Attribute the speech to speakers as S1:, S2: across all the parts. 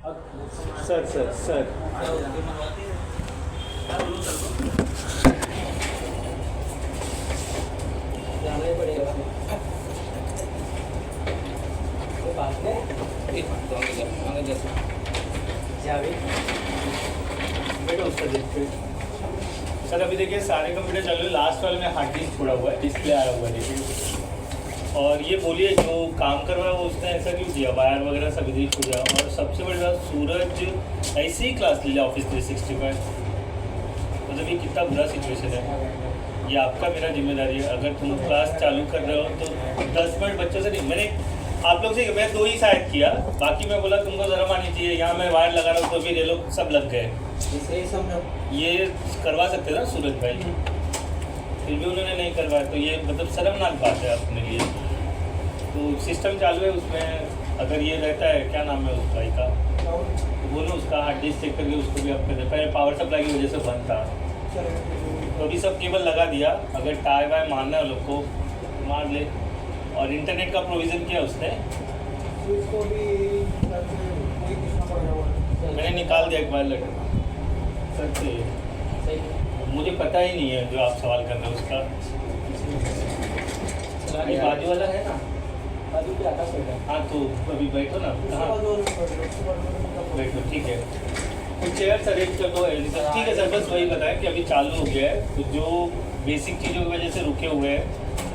S1: Sir sir sir
S2: जाना ही पड़ेगा। तो बात में एक मिनट आगे जैसे
S1: बेटा उसका देखते सर। अभी देखिए सारे कंप्यूटर चल रहे, लास्ट वाले में हार्ड डिस्क छोड़ा हुआ है, डिस्प्ले आया हुआ है देखिए। और ये बोलिए जो काम कर रहा है वो उसने ऐसा क्यों किया, वायर वगैरह सब इधर छूट गया। और सबसे बड़ी बात, सूरज ऐसे ही क्लास ले लिया ऑफिस 365। मतलब ये कितना बुरा सिचुएशन है। ये आपका मेरा जिम्मेदारी है। अगर तुम क्लास चालू कर रहे हो तो 10 मिनट बच्चों से नहीं, मैंने आप लोग से मैं 2 ही शायद किया, बाकी मैं बोला तुमको ज़रा आनी चाहिए। यहाँ मैं वायर लगा रहा हूँ तो भी ये लोग सब लग गए। ये करवा सकते ना सूरज भाई, फिर भी उन्होंने नहीं करवाया। तो ये मतलब शर्मनाक बात है अपने लिए। तो सिस्टम चालू है, उसमें अगर ये रहता है, क्या नाम है उस भाई का, तो बोलो उसका हार्ड डिस्क चेक करके उसको भी आप कर देता है। पावर सप्लाई की वजह से बंद था, तो अभी सब केबल लगा दिया। अगर टाई वाई मारना है लोग को मार ले। और इंटरनेट का प्रोविज़न किया उसने, मैंने निकाल दिया एक बार लगे सर से। मुझे पता ही नहीं है जो आप सवाल कर रहे हो उसका। ये बाजू वाला है ना,
S2: बाजू पे आता है।
S1: हाँ तो अभी बैठो ना। हाँ बैठो, ठीक है। कुछ चेयर अरेंज कर दो, ठीक है सर। बस वही बताएं कि अभी चालू हो गया है, तो जो बेसिक चीज़ों की वजह से रुके हुए हैं,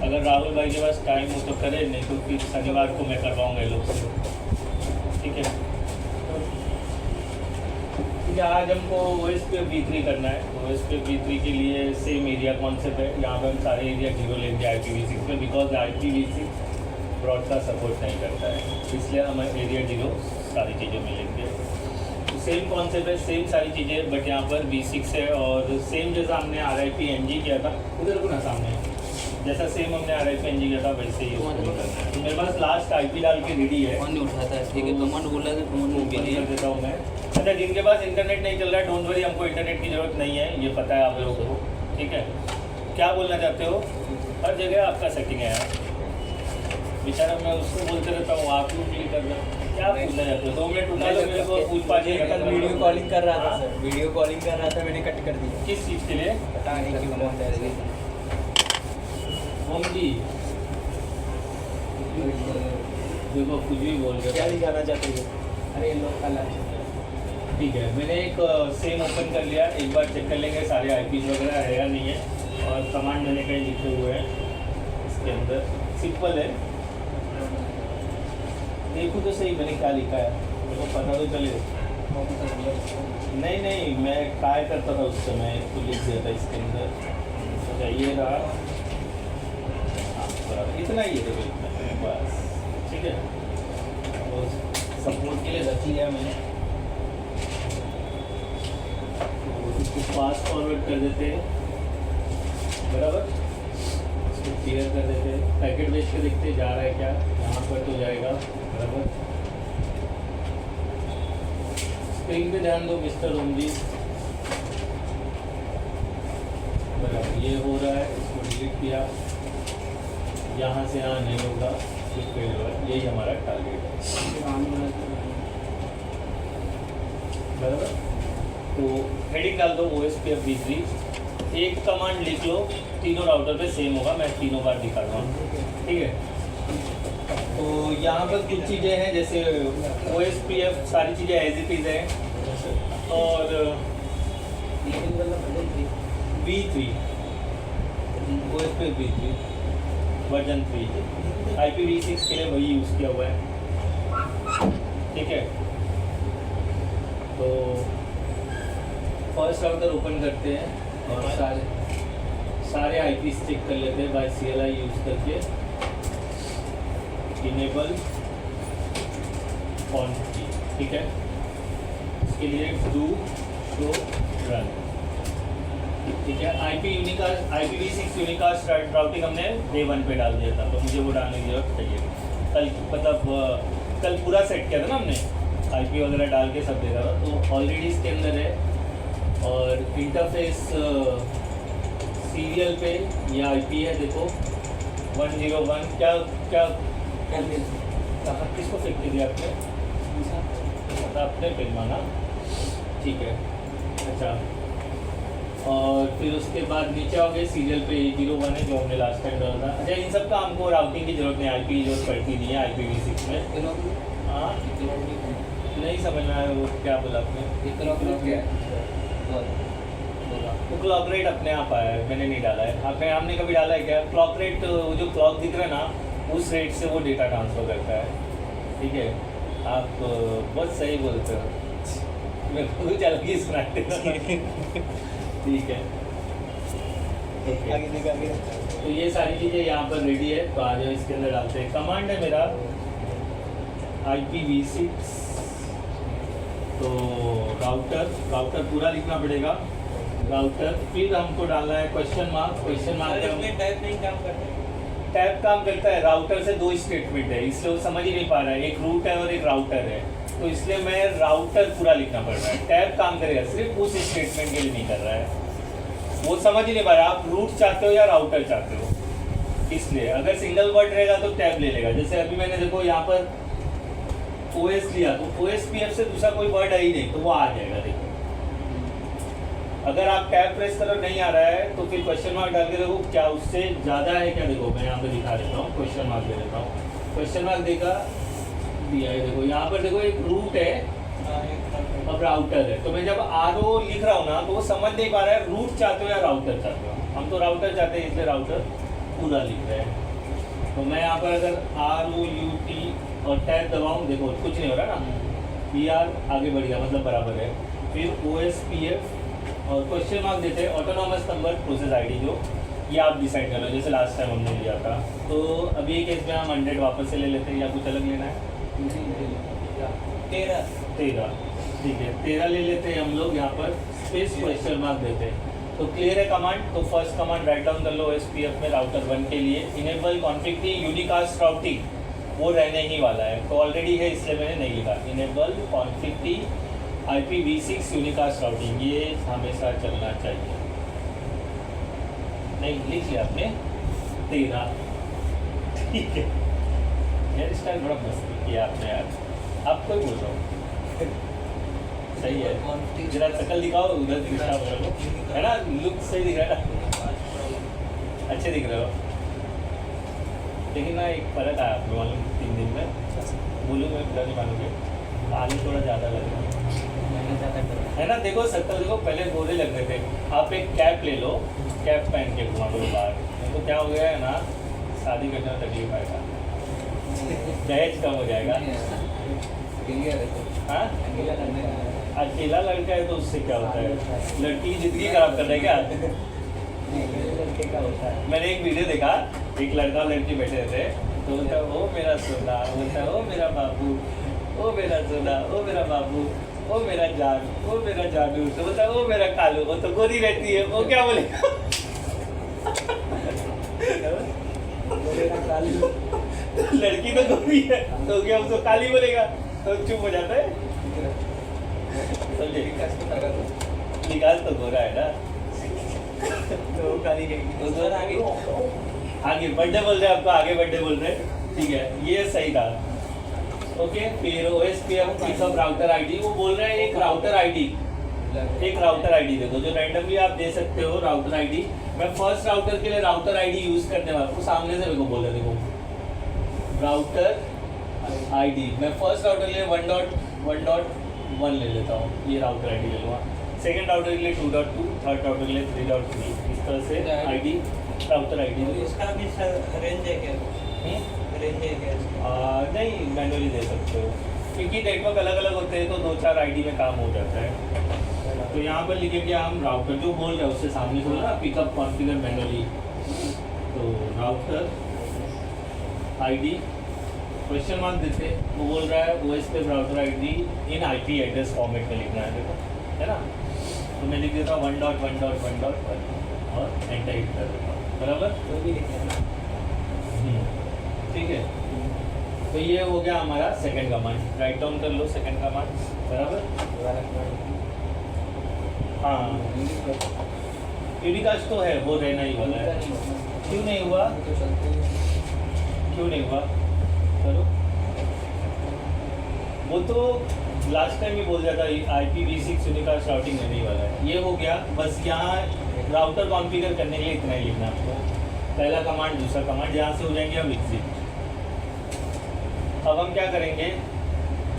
S1: अगर राहुल भाई के पास टाइम हो तो करें, नहीं तो फिर शनिवार को मैं करवाऊँगा ये लोग से, ठीक है। आज हमको OSPF V3 करना है। OSPF V3 के लिए सेम एरिया कॉन्सेप्ट है। यहाँ पर हम सारे एरिया 0 लेंगे IPv6 में, बिकॉज IPv6 ब्रॉडकास्ट सपोर्ट नहीं करता है, इसलिए हम एरिया 0 सारी चीज़ें में लेंगे। तो सेम कॉन्सेप्ट है, सेम सारी चीज़ें, बट यहाँ पर V6 है। और सेम जैसा हमने RIP-NG किया था, उधर को ना सामने जैसा सेम हमने RIP-NG किया था वैसे ही उसको भी करना है। तो मेरे पास लास्ट IP डाल के रेडी है।
S2: नहीं उठाता है, ठीक है। कमांड बोला तो कमांड के लिए
S1: कर देता हूँ मैं। अच्छा, जिनके पास इंटरनेट नहीं चल रहा है, डोंट वरी, हमको इंटरनेट की ज़रूरत नहीं है, ये पता है आप लोगों को, ठीक है। क्या बोलना चाहते हो? हर जगह आपका सेटिंग है यार। बेचारा मैं उसको बोलते रहता हूँ, आप क्यों क्लिक कर रहे हो? क्या बोलना चाहते हो? 2 मिनट उठा लो, मेरे को पूछ पाछ
S2: वीडियो कॉलिंग कर रहा था सर, वीडियो कॉलिंग कर रहा था, मैंने कट कर दिया।
S1: किस चीज़ के लिए?
S2: पता नहीं क्यों।
S1: होम जी देखो कुछ भी बोल रहे
S2: क्या
S1: हो।
S2: दिखाना चाहते थे? अरे लोग कल
S1: ठीक है, मैंने एक सेम ओपन कर लिया। एक बार चेक कर लेंगे सारे IPs वगैरह है या नहीं है। और कमांड मैंने कहीं लिखे हुए हैं इसके अंदर, सिंपल है। देखो तो सही मैंने क्या लिखा है, मेरे को पता तो चले। नहीं, मैं ट्राई करता था उस समय, इसको लिख दिया था इसके अंदर। अच्छा ये रहा, हाँ बराबर, इतना ही है बस, ठीक है। और सपोर्ट के लिए रख लिया मैंने, इसको फास्ट फॉरवर्ड कर देते हैं, बराबर। इसको क्लियर कर देते हैं, पैकेट भेज के देखते जा रहा है क्या, यहाँ पर तो जाएगा, बराबर। स्क्रीन पे ध्यान दो मिस्टर ओम जी, बराबर। ये हो रहा है, इसको डिलीट किया, यहाँ से यहाँ नहीं होगा, फिर फेल होगा। यही हमारा टारगेट है, बराबर। तो हेडिंग डाल दो OSPF V3। एक कमांड लिख लो, तीनों राउटर पे सेम होगा, मैं तीनों बार दिखा रहा हूँ, ठीक है। तो यहाँ पर कुछ चीज़ें हैं, जैसे OSPF सारी चीज़ें एज इट इज़ हैं। और V3 OSPF V3 version 3 IPv6 के लिए वही यूज़ किया हुआ है, ठीक है। तो फर्स्ट राउटर ओपन करते हैं और सारे IPs चेक कर लेते हैं बाय CLI यूज़ करके। इनेबल फॉन्ट की, ठीक है। इसके लिए डू शो रन, ठीक है। IPv6 यूनिकास्ट राउटिंग हमने डे 1 पे डाल दिया था, तो मुझे वो डालने की जरूरत चाहिए। कल मतलब कल पूरा सेट किया था ना हमने, IP वगैरह डाल के सब देखा था, तो ऑलरेडी इसके अंदर है। और इंटरफेस सीरियल पे ये IP है, देखो 101। क्या क्या किसको फेंक के दिया आपने? अपने फिल्म ना, ठीक है। अच्छा, और फिर उसके बाद नीचे आओगे सीरियल पे 801 है जो हमने लास्ट टाइम डाला था। अच्छा, इन सब का हमको राउटिंग की जरूरत नहीं, आईपी की जरूरत पड़ती नहीं है IPv6 में। हाँ, नहीं समझ में आया वो क्या बोला आपने। वो क्लॉक रेट अपने आप आया है, मैंने नहीं डाला है। आपने कभी डाला है क्या? क्लॉक रेट, वो जो क्लॉक दिख रहा है ना, उस रेट से वो डेटा ट्रांसफ़र करता है, ठीक है। आप बहुत सही बोलते हो, मैं खुद चल के सुनाते ठीक है।
S2: आगे
S1: तो ये सारी चीज़ें यहाँ पर रेडी है, तो आ जाओ इसके अंदर डालते हैं। कमांड है मेरा IPv6, तो राउटर पूरा लिखना पड़ेगा, राउटर। फिर हमको डालना है क्वेश्चन मार्क
S2: टाइप नहीं काम करता।
S1: टैब काम करता है। राउटर से 2 स्टेटमेंट है, इसलिए वो समझ ही नहीं पा रहा है, एक रूट है और एक राउटर है, तो इसलिए मैं राउटर पूरा लिखना पड़ रहा है। टैब काम करेगा सिर्फ उस स्टेटमेंट के लिए नहीं कर रहा है, वो समझ ही नहीं पा रहा आप रूट चाहते हो या राउटर चाहते हो। इसलिए अगर सिंगल वर्ड रहेगा तो टैब ले लेगा। जैसे अभी मैंने देखो यहाँ पर OS लिया, तो OSPF से दूसरा कोई वर्ड है ही नहीं, तो वो आ जाएगा। देखो अगर आप टैब प्रेस करो नहीं आ रहा है, तो फिर क्वेश्चन मार्क डाल के देखो क्या उससे ज़्यादा है क्या। देखो मैं यहाँ पे दिखा देता हूँ, क्वेश्चन मार्क दे देता हूँ। क्वेश्चन मार्क दिया है, देखो यहाँ पर देखो एक रूट है अब राउटर है। तो मैं जब RO लिख रहा हूँ ना, तो वो समझ नहीं पा रहा है रूट चाहते हो या राउटर चाहते हो। हम तो राउटर चाहते हैं, इसलिए राउटर पूरा लिख रहे हैं। तो मैं यहाँ पर अगर ROUT और टैब दबाऊँ, देखो कुछ नहीं हो रहा ना, PR आगे बढ़ गया, मतलब बराबर है। फिर OSPF और क्वेश्चन मार्क देते हैं, ऑटोनॉमस नंबर प्रोसेस ID, जो ये आप डिसाइड कर लो, जैसे लास्ट टाइम हमने लिया था। तो अभी एक केस में हम 100 वापस से ले लेते हैं, या कुछ अलग लेना है? 13, ठीक है, 13 ले लेते हैं हम लोग। यहाँ पर स्पेस क्वेश्चन मार्क देते हैं। तो क्लियर है कमांड। तो फर्स्ट कमांड राइट डाउन कर लो OSPF में राउटर 1 के लिए, इनेबल कॉन्फिग की यूनिकास्ट राउटिंग, वो रहने ही वाला है, तो ऑलरेडी है इसलिए मैंने नहीं लिखा। इनेबल कॉन्फिग की IPv6 यूनिकास्ट राउटिंग, ये हमेशा चलना चाहिए। नहीं लिख लिया आपने 13, ठीक है। हेयर स्टाइल बड़ा मस्त किया आपने यार, आपको ही बोल रहा हूँ सही है। जरा शक्ल दिखाओ, उधर दिखा है ना, लुक सही दिख रहा है ना, अच्छे दिख रहे हो। लेकिन ना एक फर्क आया आपको मालूम, 3 दिन में बोलूँ मैं पूरा नहीं मानूंगे, पानी थोड़ा ज़्यादा लग रहा है ना। देखो शक्ल देखो, पहले गोरे लग रहे थे। आप एक कैप ले लो, कैप पहन के घुमा करो बाहर, तो क्या हो गया है ना, शादी करने में तकलीफ आएगा, दहेज कम हो जाएगा। हाँ, अकेला लड़का है तो उससे क्या होता है, लड़की की जिंदगी खराब कर रहा है क्या? मैंने एक वीडियो देखा, एक लड़का और लड़की बैठे थे, तो बोलता ओ मेरा सोना, बोलता ओ मेरा बाबू, ओ मेरा सोना, ओ मेरा बाबू, ओ मेरा जान, ओ मेरा जानू, तो बोलता ओ मेरा कालू, वो तो गोरी रहती है, वो क्या बोलेगा? लड़की तो गोरी है, तो क्या उसको काली बोलेगा? तो चुप हो जाता है। विकास तो गोरा है ना, तो काली आगे बर्थडे बोल रहे हैं आपको, आगे बर्थडे बोल रहे हैं, ठीक है, ये सही था। ओके, फिर OSPF पिकअप राउटर ID, वो बोल रहे हैं एक राउटर ID दे दो, जो रैंडमली आप दे सकते हो राउटर ID। मैं फर्स्ट राउटर के लिए राउटर ID यूज करने वाला हूँ, सामने से मेरे को बोल रहे, देखो राउटर ID, मैं फर्स्ट राउटर के लिए 1.1.1 ले लेता हूँ, ये राउटर ID ले लूँगा। सेकेंड राउटर के लिए 2.2, थर्ड राउटर के लिए 3.3, इस तरह से ID राउटर ID।
S2: इसका भी रेंज है क्या? रेंज है क्या?
S1: नहीं, मैनुअली दे सकते हो, क्योंकि नेटवर्क अलग अलग होते हैं, तो 2-4 ID में काम हो जाता है। तो यहाँ पर लिखेंगे हम राउटर, जो बोल रहे हैं उससे सामने से बोला पिकअप कॉन्फ़िगर मैनुअली, तो राउटर ID क्वेश्चन मार्क देते, वो बोल रहा है OSPF राउटर ID इन IP एड्रेस फॉर्मेट में लिखना है, देखो है ना। तो मैं लिख देता हूँ 1.1.1.1 और एंटर हिट कर देता हूँ, बराबर,
S2: वो भी लिखना है,
S1: ठीक है। तो ये हो गया हमारा सेकंड कमांड, राइट डाउन कर लो सेकंड कमांड, बराबर। हाँ, यूनिकास्ट तो है, वो रहना ही वाला है। क्यों नहीं हुआ, क्यों नहीं हुआ, चलो वो तो लास्ट टाइम भी बोल दिया था IPv6 यूनिकास्ट राउटिंग रहने वाला है। ये हो गया। बस यहाँ राउटर कॉन्फ़िगर करने के लिए इतना ही लिखना है आपको, पहला कमांड दूसरा कमांड, यहाँ से हो जाएंगे हम एग्जिट। अब हम क्या करेंगे,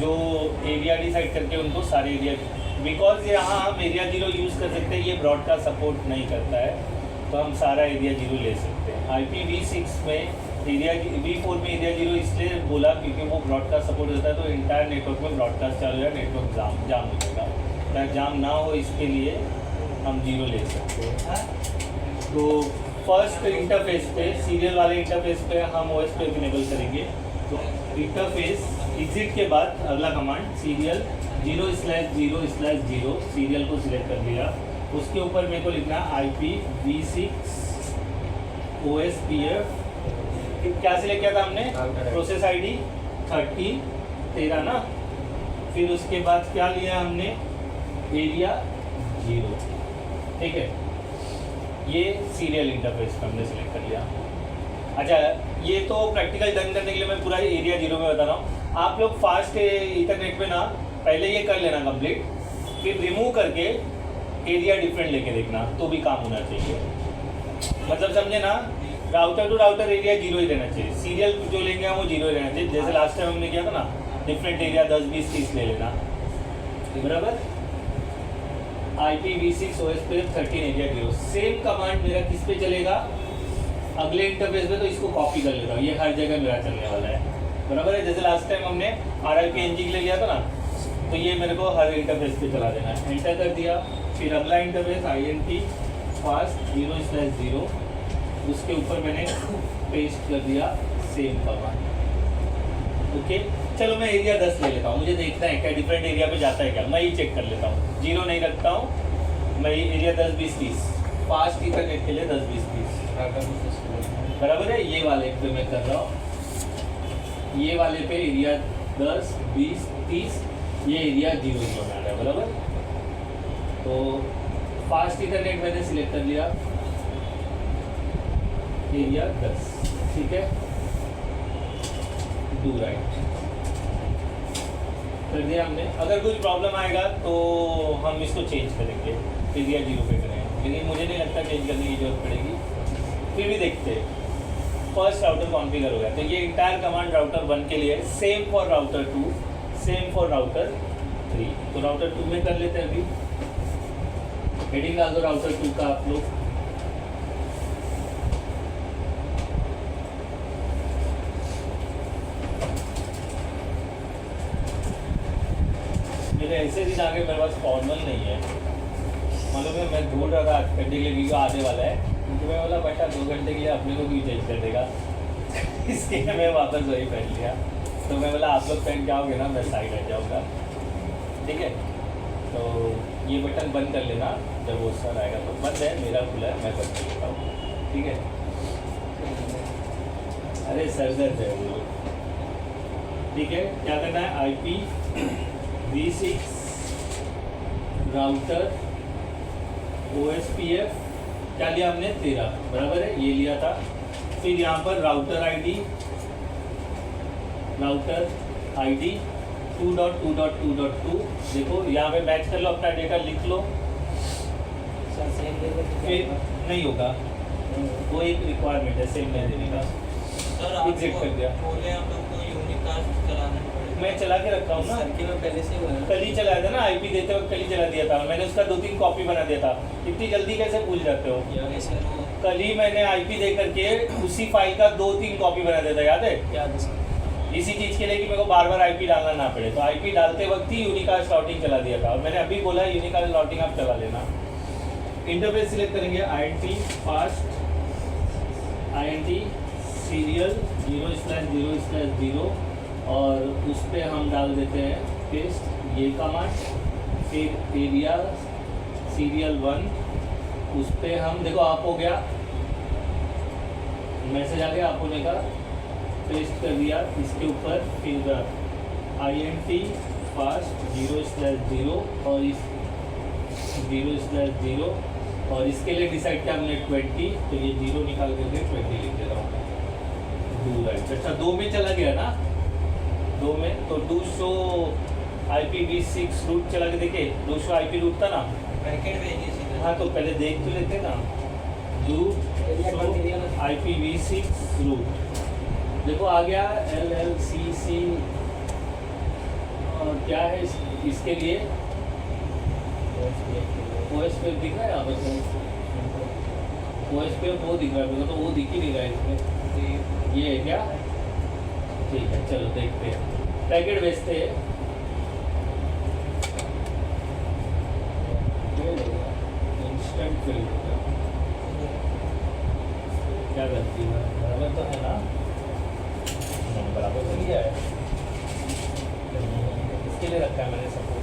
S1: जो एरिया डिसाइड करके उनको सारे एरिया, बिकॉज यहाँ हम एरिया 0 यूज़ कर सकते हैं, ये ब्रॉडकास्ट सपोर्ट नहीं करता है, तो हम सारा एरिया 0 ले सकते हैं। IPv6 में एरिया V4 में एरिया 0 इसलिए बोला क्योंकि वो ब्रॉडकास्ट सपोर्ट होता है, तो इंटायर नेटवर्क में ब्रॉडकास्ट चालू है, नेटवर्क जाम हो जाएगा। ताकि जाम ना हो इसके लिए हम 0 ले सकते हैं। तो फर्स्ट इंटरफेस पे, सीरियल वाले इंटरफेस पे हम OS पे इनेबल करेंगे। तो इंटरफेस एग्जिट के बाद अगला कमांड सीरियल 0/0/0 सीरियल को सिलेक्ट कर लिया। उसके ऊपर मेरे को लिखना IPv6 OSPF, क्या सिलेक्ट किया था हमने, प्रोसेस ID 13 ना। फिर उसके बाद क्या लिया हमने, एरिया 0, ठीक है। ये सीरियल इंटरफेस पे हमने सिलेक्ट कर लिया। अच्छा, ये तो प्रैक्टिकल डन करने के लिए मैं पूरा एरिया 0 में बता रहा हूँ। आप लोग फास्ट इथरनेट में ना पहले ये कर लेना कंप्लीट, फिर रिमूव करके एरिया डिफरेंट लेके देखना, तो भी काम होना चाहिए। मतलब समझे ना, राउटर टू राउटर एरिया 0 ही रहना चाहिए, सीरियल जो लेंगे हम वो 0 ही रहना चाहिए। जैसे लास्ट टाइम हमने किया था ना, डिफरेंट एरिया 10, 20, 30 ले लेना, बराबर। IPv6 OSPF 13 area 0। Same command मेरा किस पे चलेगा, अगले इंटरफेस में, तो इसको कॉपी कर लेता हूँ, ये हर जगह मेरा चलने वाला है, बराबर है। जैसे लास्ट टाइम हमने RIP-NG के लिए लिया था ना, तो ये मेरे को हर इंटरफेस पे चला देना है। एंटर कर दिया। फिर अगला इंटरफेस INT फास्ट 0/0, उसके ऊपर मैंने पेस्ट कर दिया सेम कमांड। ओके, चलो मैं एरिया 10 ले लेता हूँ, मुझे देखना है क्या डिफरेंट एरिया पे जाता है क्या, मैं ही चेक कर लेता हूँ। 0 नहीं रखता हूँ मैं, एरिया 10, 20, 30 फास्ट इंटरनेट के लिए 10, 20, 30 बराबर है। ये वाले पे मैं कर रहा हूँ, ये वाले पे एरिया 10, 20, 30, ये एरिया 0 में आ रहा है, बराबर। तो फास्ट इंटरनेट मैंने सिलेक्ट कर लिया, एरिया 10, ठीक है। डू राइट कर दिया हमने। अगर कुछ प्रॉब्लम आएगा तो हम इसको चेंज करेंगे, एरिया 0 पे करेंगे, लेकिन मुझे नहीं लगता चेंज करने की जरूरत पड़ेगी। फिर भी देखते हैं। फर्स्ट राउटर कॉन्फ़िगर हो गया, तो ये इंटायर कमांड राउटर 1 के लिए, same for router 2, same for router 3। तो राउटर 2 में कर लेते हैं। अभी हेडिंग डाल दो राउटर 2 का आप लोग। मेरे ऐसे दिन आगे मेरे पास फॉर्मल नहीं है, मतलब मैं बोल रहा था करने के लिए आने वाला है, क्योंकि मैं बोला बेटा 2 घंटे के लिए अपने को भी चेंज कर देगा इसके मैं वापस वही पहन लिया। तो मैं बोला आप लोग पहन के आओगे ना, मैं साइड हट जाऊँगा, ठीक है। तो ये बटन बंद कर लेना, जब वो सर आएगा तो। बंद है, मेरा खुला है, मैं बंद कर लेता हूँ, ठीक है। अरे सर दर्द है वो, ठीक है। क्या करना है, IPv6 राउटर OSPF क्या लिया हमने, 13, बराबर है, ये लिया था। फिर यहाँ पर राउटर ID 2.2.2.2, देखो यहाँ पे मैच कर लो, अपना डेटा लिख लो। फिर नहीं होगा, वो एक रिक्वायरमेंट है सेम में देने का। एग्जिट कर दिया। मैं चला के रखा हूँ ना,
S2: पहले से
S1: कल ही चलाया था ना, IP देते वक्त कल ही चला दिया था मैंने, उसका 2-3 कॉपी बना दिया था। इतनी जल्दी कैसे भूल जाते हो, कल ही मैंने IP दे करके उसी फाइल का 2-3 कॉपी बना दिया था, याद है? इसी चीज़ के लिए कि मेरे को बार बार IP डालना ना पड़े, तो IP डालते वक्त ही यूनिकास्ट राउटिंग चला दिया था। और मैंने अभी बोला यूनिकास्ट राउटिंग आप चला लेना। इंटरफेस सिलेक्ट करेंगे, INT फास्ट, INT सीरियल 0/0/0, और उस पर हम डाल देते हैं पेस्ट ये कमांड। फिर एरिया सीरियल 1, उस पर हम देखो आप हो गया, मैसेज आ गया आप होने का, पेस्ट कर दिया इसके ऊपर। फिर INT फास्ट 0/0 और इस 0/0, और इसके लिए डिसाइड किया हमने 20, तो ये 0 निकाल करके 20 लिख दे रहा हूँ। Do right. अच्छा 2 में चला गया ना, 2 में, तो डू शो IPv6 रूट चला के देखे, 200 IP रूट था ना।
S2: पैकेट भेजिए सीधा।
S1: हाँ तो पहले देख तो लेते ना। IPv6 रूट देखो आ गया LLCC। और क्या है इसके लिए OS पे दिख रहा है यहाँ पर। OS पे वो दिख रहा है मेरे को, तो वो दिख ही नहीं रहा है इसमें। ये है क्या? ठीक है चलो देखते हैं। पैकेट भेजते हैं। इंस्टेंट फिल क्या करती है? बराबर तो है ना? बराबर तो लिया है। इसके लिए रखा है मैंने सपोर्ट।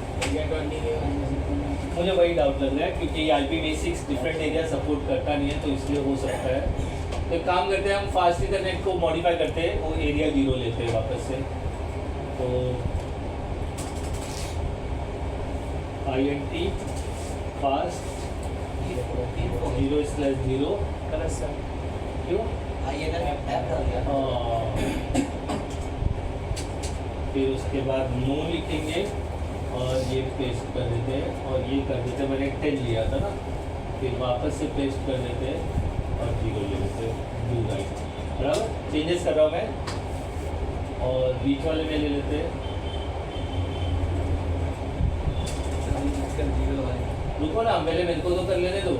S1: मुझे वही डाउट लग रहा है क्योंकि IPv6 डिफरेंट एरिया सपोर्ट करता नहीं है, तो इसलिए हो सकता है। तो एक काम करते हैं, हम फास्ट इंटरनेट को मॉडिफाई करते हैं, वो एरिया 0 लेते हैं वापस से। तो INT फास्ट 0/0 क्यों? फिर उसके बाद नो लिखेंगे और ये पेस्ट कर देते हैं, और ये कर देते हैं। मैंने 10 लिया था ना, फिर वापस से पेस्ट कर देते हैं और 0 ले लेते हैं। डू राइट बराबर चेंजेस कर रहा हूँ मैं। और बीच वाले में ले लेते हैं। रुको ना, पहले मेरे को तो कर लेने दो।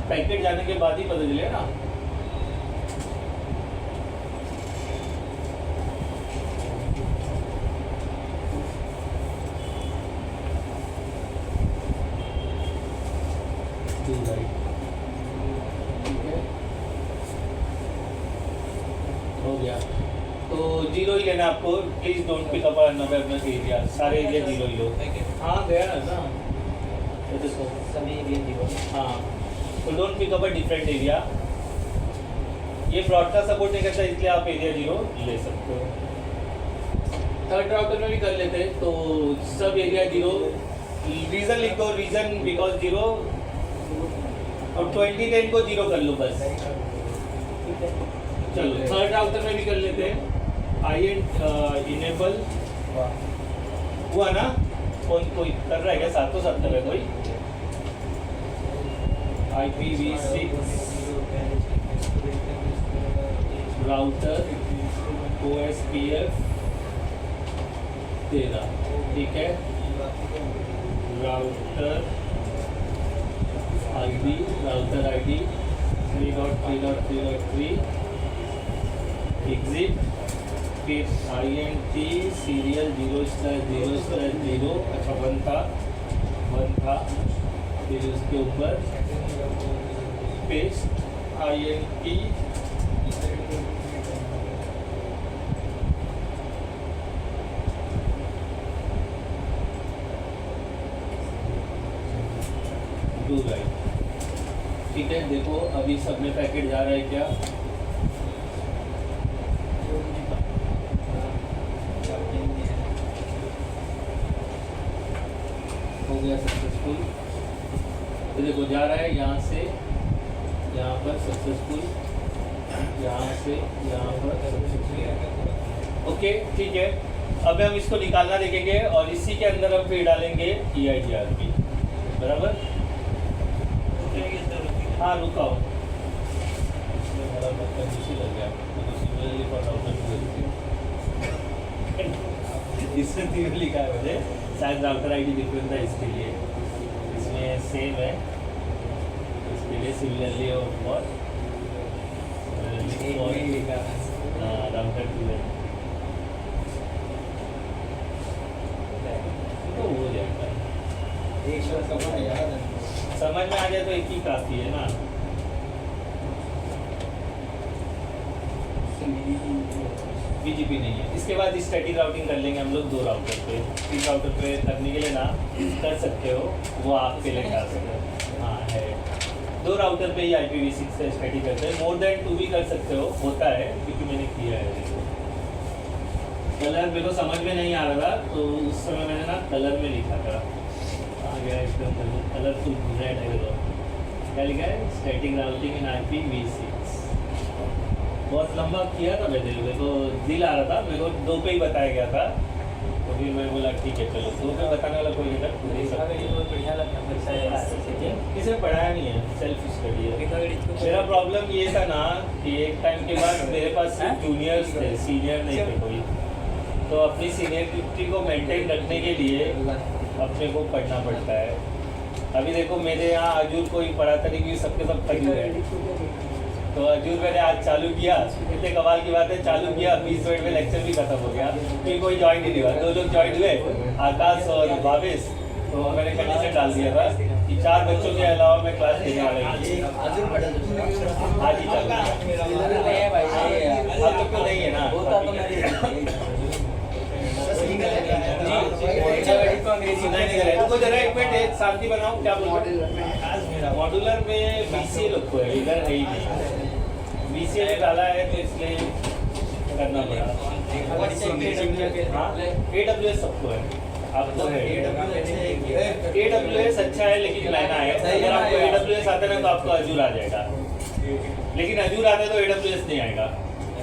S1: पैकेट जाने के बाद ही पता चले ना। हो गया तो 0 ही लेना आपको। Please don't pick up another area. सारे एरिया 0 ही लो। हाँ गया ना तो
S2: सभी एरिया 0।
S1: हाँ तो don't pick up a different area. ये ब्रॉडकास्ट सपोर्ट नहीं करता, इसलिए आप एरिया 0 ले सकते हो। थर्ड राउटर में भी कर लेते हैं, तो सब एरिया 0। रीज़न लिख दो, रीज़न बिकॉज 0 और 2010 को 0 कर लो बस। चलो थर्ड राउटर में भी कर लेते हैं। इनेबल हुआ ना? कौन कोई कर रहा है क्या? साथ तो साथ कर रहा है कोई? IPv6 राउटर OSPF 13, ठीक है। राउटर ID 3.3.3.3 एग्जिट, फिर INT सीरियल 0/0/0। अच्छा 1 था, फिर उसके ऊपर पेस्ट INT डू राइट। ठीक है देखो अभी सब में पैकेट जा रहा है क्या? हो गया सक्सेसफुल। तो देखो जा रहा है यहाँ से यहाँ पर सक्सेसफुल, यहाँ से यहाँ पर सक्सेसफुल। ओके ठीक है। अब हम इसको निकालना देखेंगे और इसी के अंदर हम फिर डालेंगे EIGRP बराबर। हाँ रुकाओ, इसमें 3 लिखा है मुझे, शायद राउटर ID डिफरेंट था इसके लिए। इसमें सेम है, इसके लिए सिमिलरली और बहुत राउटर 2 है तो हो जाएगा। समझ में आ जाए तो एक ही काफ़ी है ना। BGP नहीं है। इसके बाद स्टैटिक राउटिंग कर लेंगे हम लोग 2 राउटर पे। 3 राउटर पे करने के लिए ना कर सकते हो, वो आपके लिए कर सकते हो। हाँ है 2 राउटर पे ही IPv6 से स्टैटिक करते हैं। मोर देन 2 भी कर सकते हो, होता है क्योंकि मैंने किया है। कलर मेरे को समझ में नहीं आ रहा था तो उस समय मैंने ना कलर में लिखा था। आ गया एकदम कलरफुल रेड है। क्या लिखा है? स्टैटिक राउटिंग इन IPv6। बहुत लंबा किया था मैंने, मेरे को दिल आ रहा था, मेरे को 2 पे ही बताया गया था तो फिर मैं बोला ठीक है चलो, तो फिर बताने वाला कोई नहीं था।
S2: बहुत बढ़िया लगता
S1: किसी ने पढ़ाया नहीं है, सेल्फ स्टडी है। मेरा प्रॉब्लम ये था ना कि एक टाइम के बाद मेरे पास जूनियर्स थे, सीनियर नहीं थे कोई, तो अपनी सीनियरिटी को मेंटेन रखने के लिए अपने को पढ़ना पड़ता है। अभी देखो मेरे यहाँ अजूर कोई पढ़ाता नहीं क्योंकि सबके सब खजूर है। तो अजूर मैंने आज चालू किया, इतने कमाल की बात है, चालू किया 20 मिनट में लेक्चर भी खत्म हो गया, फिर कोई ज्वाइन ही नहीं हुआ। 2 लोग ज्वाइन हुए, आकाश और भावेश। तो मैंने कंडीशन डाल दिया था कि 4 बच्चों के अलावा मैं क्लास लेने वाला ही आज ही चालू अब तो क्यों नहीं है ना। रुको जरा एक मिनट, शांति बनाओ। क्या बोल मॉड्यूलर में बीसीए लोग को है, इधर है ही नहीं। बीसीए ने डाला है तो इसलिए करना पड़ा। हाँ AWS सबको है, आपको है। AWS अच्छा है लेकिन महंगा है। अगर आपको AWS आता है ना तो आपको अजूर आ जाएगा, लेकिन अजूर आता है तो AWS नहीं आएगा,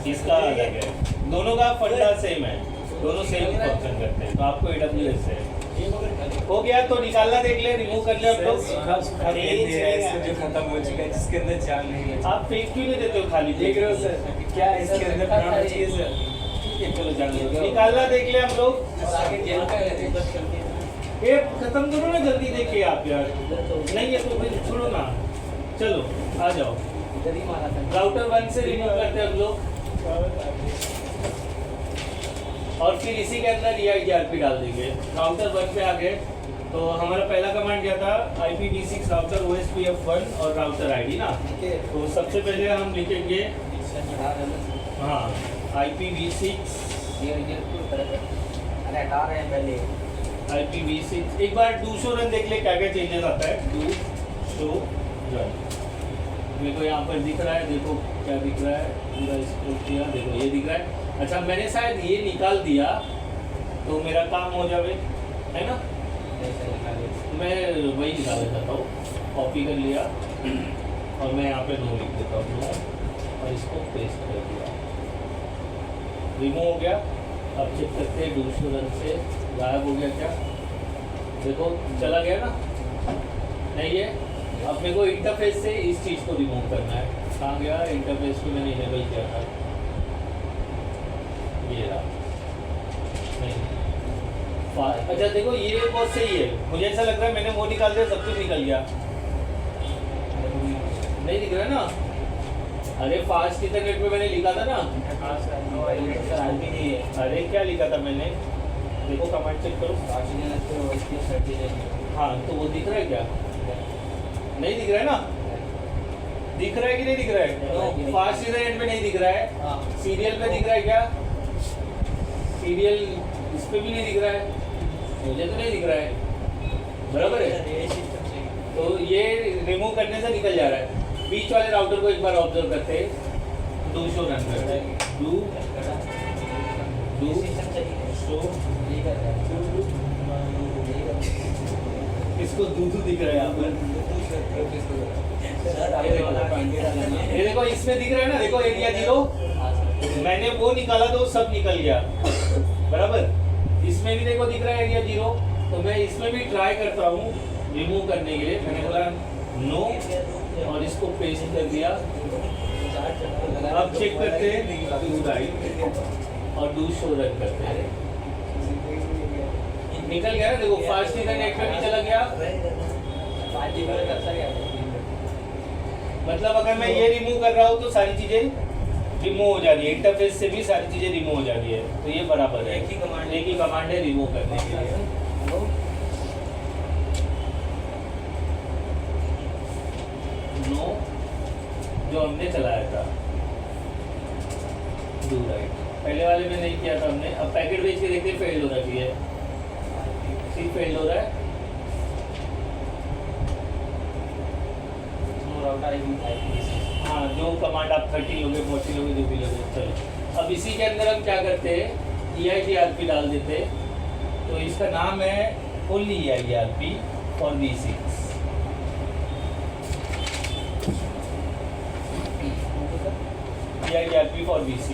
S1: इसका अलग है। दोनों का फंडा सेम है, दोनों सेम फंक्शन करते हैं, तो आपको AWS है। हो गया तो निकालना देख ले, रिमूव कर ले आप लोग।
S2: जो खत्म हो चुका है जिसके अंदर जान नहीं है।
S1: आप फेंक क्यों नहीं देते हो खाली?
S2: देख रहे हो सर क्या इसके अंदर बनाना चाहिए सर?
S1: ठीक है चलो जान लो, निकालना देख ले हम लोग। ये खत्म करो ना जल्दी, देखिए आप यार। नहीं है तो फिर छोड़ो ना, चलो आ जाओ। राउटर 1 से रिमूव करते हैं हम लोग, और फिर इसी के अंदर EIGRP डाल देंगे। राउटर 1 पे आ गए तो हमारा पहला कमांड क्या था? IPv6 राउटर OSPF1 और राउटर ID ना। तो सबसे पहले हम लिखेंगे हाँ IPv6 IPv6। एक बार डू शो रन देख ले क्या क्या चेंजेस आता है। डू शो रन मेरे को यहाँ पर दिख रहा है, देखो क्या दिख रहा है, पूरा इसको किया, देखो ये दिख रहा है। अच्छा मैंने शायद ये निकाल दिया तो मेरा काम हो जावे, है ना। मैं वही निकालना चाहता हूँ, कॉपी कर लिया और मैं यहाँ पे नो लिख देता हूँ, नो, और इसको पेस्ट कर दिया, रिमूव हो गया। अब चेक करते हैं दूसरे रन से गायब हो गया क्या, देखो चला गया ना, नहीं है। अब मेरे को इंटरफेस से इस चीज़ को रिमूव करना है। कहाँ गया इंटरफेस को, मैंने इनेबल किया था, ये रहा नहीं। अच्छा देखो ये बहुत सही है, मुझे ऐसा लग रहा है मैंने वो निकाल दिया, सब कुछ निकल गया। नहीं दिख रहा ना? अरे फास्ट इंटरनेट पे मैंने लिखा था ना। अरे क्या लिखा था मैंने, देखो कमेंट चेक करो। हाँ तो वो दिख रहा है क्या? नहीं दिख रहा है ना? दिख रहा है कि नहीं दिख रहा है? फास्ट इंटरनेट पे नहीं दिख रहा है, सीरियल पे दिख रहा है क्या? सीरियल इस पे भी नहीं दिख रहा है, मुझे तो नहीं दिख रहा है, बराबर है। तो ये रिमूव करने से निकल जा रहा है। बीच वाले राउटर को एक बार ऑब्जर्व करते हैं, डू शो रन करते हैं, डू शो, इसको दूधू दिख रहा है यहाँ पर, ये देखो इसमें दिख रहा है ना, देखो एरिया 0, मैंने वो निकाला तो सब निकल गया, बराबर। इसमें भी देखो दिख रहा है एरिया 0, तो मैं इसमें भी ट्राई करता हूँ रिमूव करने के लिए। मैंने बोला नो और इसको पेस्ट कर दिया। अब चेक करते हैं डू राइट और डू शो रन करते हैं, निकल गया ना, देखो फास्ट इंटरनेट पे भी चला गया। मतलब अगर मैं ये रिमूव कर रहा हूँ तो सारी चीजें रिमूव हो जा रही है, इंटरफेस से भी सारी चीजें रिमूव हो जा रही है, तो ये बराबर है। एक ही कमांड है रिमूव करने के लिए। नो जो हमने चलाया था, डू राइट पहले वाले में नहीं किया था हमने। अब पैकेट भेज के देखते फेल होना चाहिए, सी फेल हो रहा है। हाँ जो कमांड आप 30 लोगे 40 लोगे जो भी लोगे, चलो। अब इसी के अंदर हम क्या करते हैं, EIGRP डाल देते हैं। तो इसका नाम है only EIGRP for V6। EIGRP for V6,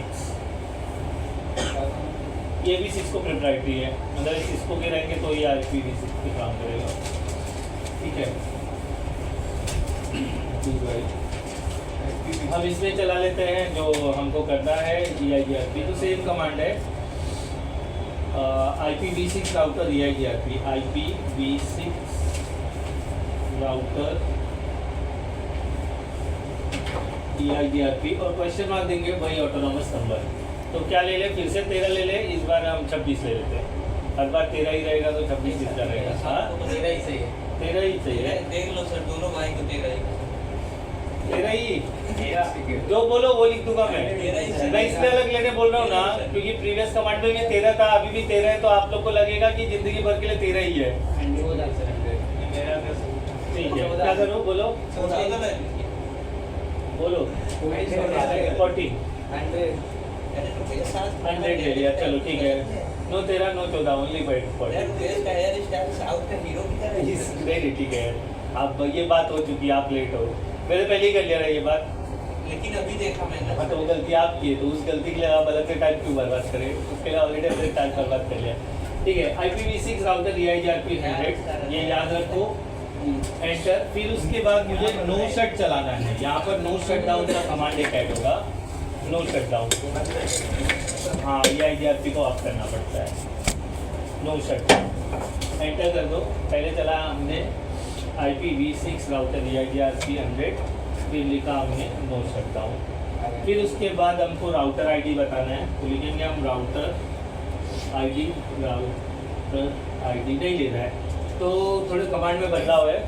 S1: ये भी सिस्को प्रोप्राइटरी है, मतलब सिस्को के रहेंगे तो ये IPv6 पे काम करेगा। ठीक है, हम इसमें चला लेते हैं जो हमको करना है EIGRP। तो सेम कमांड है IPv6 router EIGRP, IPv6 router EIGRP और क्वेश्चन मार्क देंगे वही ऑटोनॉमस नंबर। तो क्या ले ले, फिर से 13 ले ले, इस बार हम 26 ले लेते हैं। हर बार 13 ही रहेगा तो 26 कितना रहेगा? हाँ,
S2: तो 13 ही सही है।
S1: 13 ही सही है।
S2: देख लो सर, दोनों भाई को 13 ही।
S1: 13 ही जो बोलो वो लिख दूंगा मैं। मैं इसलिए अलग लेने बोल रहा हूँ ना, क्योंकि प्रीवियस कमांड में भी 13 था, अभी भी 13 है, तो आप लोग को लगेगा कि जिंदगी भर के लिए 13 ही है। ठीक है, क्या करो, बोलो बोलो। 40 100 ले लिया, चलो ठीक है। No 13 no 14 only 40। नहीं ठीक है, आप ये बात हो चुकी है, आप लेट हो। मैंने पहले ही कर लिया ये बात,
S2: लेकिन अभी देखा मैंने।
S1: हाँ, तो वो गलती आपकी है, तो उस गलती के लिए आप अलग से टाइम क्यों बर्बाद करें? उसके लिए ऑलरेडी अलग टाइम बर्बाद कर लिया। ठीक है, IPv6 राउटर EIGRP 100, ये याद रखो। एंटर। फिर उसके बाद मुझे नो शट चलाना है। यहाँ पर नो शट डाउन का कमांड एक ऐड होगा, नो शट डाउन। हाँ, EIGRP को ऑफ करना पड़ता है, नो शट डाउन। एंटर कर दो। पहले चला हमने IPv6 राउटर EIGRP 100, फिर लिखा हमने नो शट डाउन। फिर उसके बाद हमको राउटर आईडी बताना है, तो लिखेंगे हम राउटर आईडी नहीं ले रहा है, तो थोड़े कमांड में बदलाव है,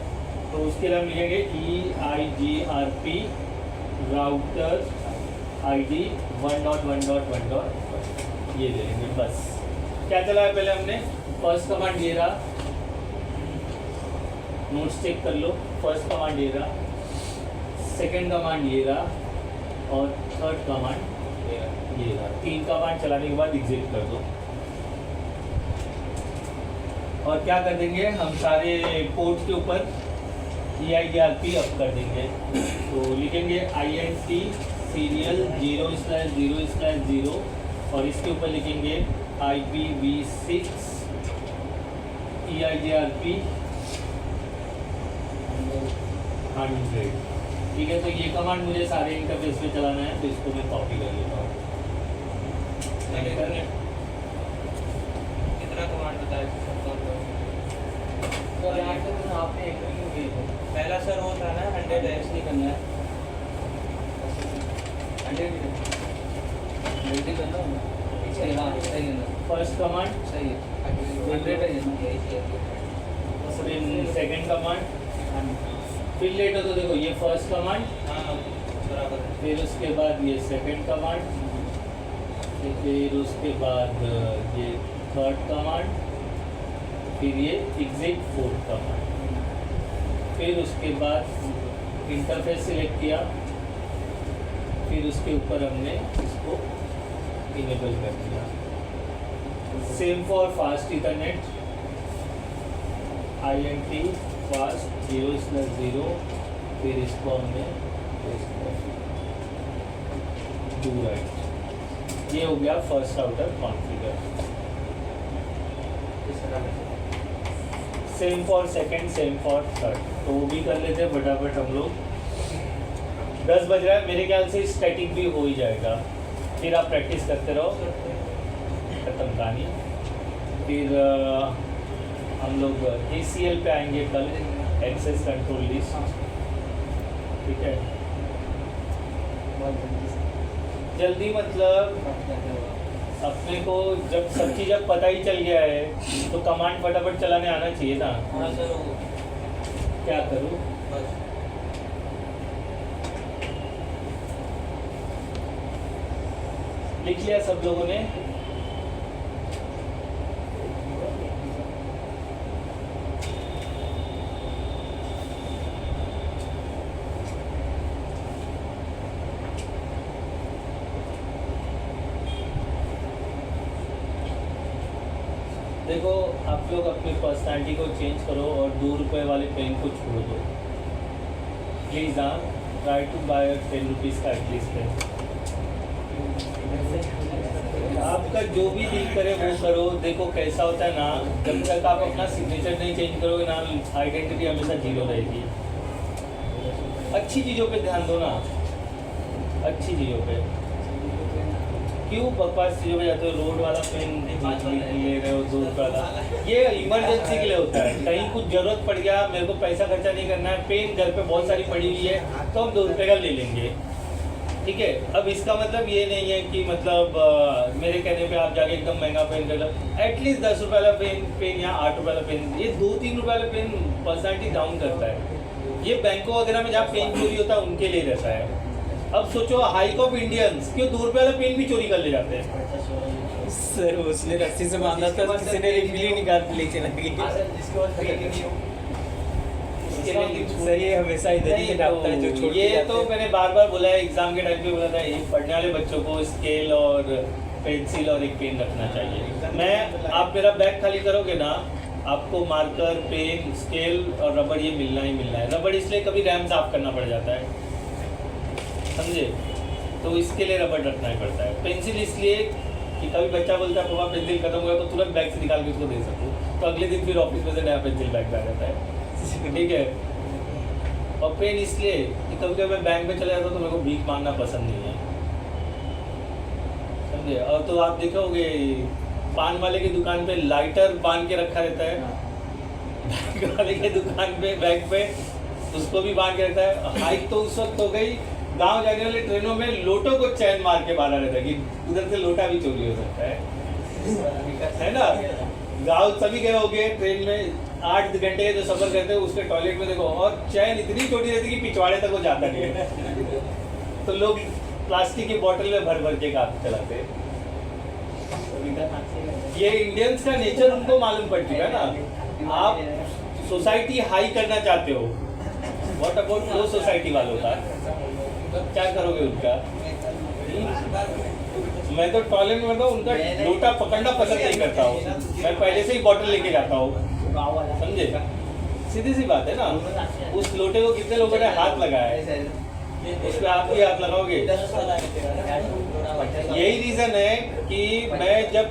S1: तो उसके लिए हम लिखेंगे EIGRP राउटर आईडी 1.1.1. ये ले लेंगे बस। क्या चला है पहले हमने? फर्स्ट कमांड ये रहा, नोट्स चेक कर लो। फर्स्ट कमांड ये रहा, सेकंड कमांड ये रहा और थर्ड कमांड ये रहा। 3 कमांड चलाने के बाद एग्जिट कर दो। और क्या कर देंगे, हम सारे पोर्ट के ऊपर EIGRP अप कर देंगे। तो लिखेंगे INT सीरियल 0/0/0 और इसके ऊपर लिखेंगे IPv6 EIGRP 100। ठीक है, तो ये कमांड मुझे सारे इंटरफेस पे चलाना है, तो इसको मैं कॉपी कर लेता हूँ।
S2: कितना कमांड बताया?
S1: तो यहाँ से तो आपने एक क्यों किए थे?
S2: पहला सर वो था ना 100
S1: नहीं करना है, 100
S2: जल्दी करना होगा। सही, हाँ सही है ना।
S1: फर्स्ट कमांड
S2: सही है, 100 है ना, यही चाहिए।
S1: फिर सेकंड कमांड, फिर लेट हो तो देखो ये फर्स्ट कमांड,
S2: हाँ बराबर है।
S1: फिर उसके बाद ये सेकंड कमांड, फिर उसके बाद ये थर्ड कमांड, फिर ये एग्जिट फोर्थ कमांड। फिर उसके बाद इंटरफेस सिलेक्ट किया, फिर उसके ऊपर हमने इसको इनेबल कर दिया। Same for fast Ethernet, INT fast 0/0, फिर इसको हमने डू राइट। ये हो गया first router configure. Same for second, same for third, तो वो भी कर लेते हैं फटाफट हम लोग। 10 बज रहा है, मेरे ख्याल से स्टैटिक भी हो ही जाएगा, फिर आप प्रैक्टिस करते रहो, खत्म कहानी। फिर हम लोग ACL पे आएंगे कल, एक्सेस कंट्रोल लिस्ट। ठीक है, जल्दी मतलब अपने को जब सब चीज़ अब पता ही चल गया है तो कमांड फटाफट चलाने आना चाहिए ना।
S2: हाँ सर, वो
S1: क्या करूँ?
S2: बस
S1: लिख लिया सब लोगों ने? देखो, आप लोग अपनी पर्सनालिटी को चेंज करो और 2 रुपए वाले पेन को छोड़ दो प्लीज़। हाँ, ट्राई टू बाय 10 रुपीज़ का एटलीस्ट पेन। आपका जो भी डील करे वो करो। देखो कैसा होता है ना, जब तक आप अपना सिग्नेचर नहीं चेंज करोगे ना, आइडेंटिटी हमेशा जीरो रहेगी। अच्छी चीज़ों पे ध्यान दो ना, अच्छी चीज़ों पे। क्यों बकवास चीज़ों पे जाते हो? रोड वाला पेन ले रहे हो, 2 रुपये वाला, ये इमरजेंसी के लिए होता है। कहीं कुछ ज़रूरत पड़ गया, मेरे को पैसा खर्चा नहीं करना है, पेन घर पे बहुत सारी पड़ी हुई है, तो हम 2 रुपये का ले लेंगे, ठीक है। अब इसका मतलब ये नहीं है कि मतलब मेरे कहने पे आप जाके एकदम महंगा पेन कर लो। एटलीस्ट 10 रुपये वाला पेन या 8 रुपये वाला पेन, ये 2-3 रुपये वाला पेन पर्सनैलिटी डाउन करता है। ये बैंकों वगैरह में जहाँ पेन चोरी होता है उनके लिए रहता है। अब सोचो हाइक ऑफ इंडियंस क्यों 2 रुपये वाला पेन भी चोरी कर ले जाते हैं।
S2: सर उसने रस्सी से बांधा था, किसी ने रिफिल निकाल के ले चला गया। सर ये हमेशा इधर ही डालता है जो छोड़ के
S1: ये
S2: जाते
S1: तो
S2: हैं।
S1: मैंने बार बोला है, एग्जाम के टाइम पे बोला था, ये पढ़ने वाले बच्चों को स्केल और पेंसिल और एक पेन रखना चाहिए। मैं आप मेरा बैग खाली करोगे ना, आपको मार्कर, पेन, स्केल और रबड़ ये मिलना ही मिलना है। रबड़ इसलिए कभी रैम साफ करना पड़ जाता है, समझे, तो इसके लिए रबड़ रखना ही पड़ता है। पेंसिल इसलिए कि कभी बच्चा बोलता है पापा पेंसिल खत्म हो गया, तो तुरंत बैग से निकाल के उसको दे सकूँ, तो अगले दिन फिर ऑफिस में से नया पेंसिल बैग आ जाता है, ठीक है। और पेन इसलिए कि कभी कभी मैं बैंक में चला जाता हूँ तो मेरे को भीख मांगना पसंद नहीं है, समझे। और तो आप देखोगे पान वाले की दुकान पे लाइटर बांध के रखा रहता है, बैंक वाले की दुकान पे बैग पे उसको भी बांध के रहता है। हाइक तो उस वक्त हो गई, गांव जाने वाले ट्रेनों में लोटों को चैन मार के बांधा रहता है कि उधर से लोटा भी चोरी हो सकता है ना। गाँव सभी गए होंगे, ट्रेन में 8 घंटे के जो सफर करते हैं उसके टॉयलेट में देखो, और चैन इतनी छोटी रहती है कि पिछवाड़े तक वो जाता नहीं है। तो लोग प्लास्टिक की बोतल में भर के काम चलाते हैं। ये इंडियंस का नेचर उनको मालूम पड़ चुका है ना। आप सोसाइटी हाई करना चाहते हो, व्हाट अबाउट लो सोसाइटी वालों का, क्या करोगे उनका? मैं तो टॉयलेट में उनका लोटा पकड़ना पसंद नहीं करता हूँ, मैं पहले से ही बॉटल लेके जाता हूँ, समझे। सीधी सी बात है ना। उस लोटे को कितने लोगों ने हाथ लगाया है, उस पर आप भी हाथ लगाओगे। यही रीज़न है कि मैं जब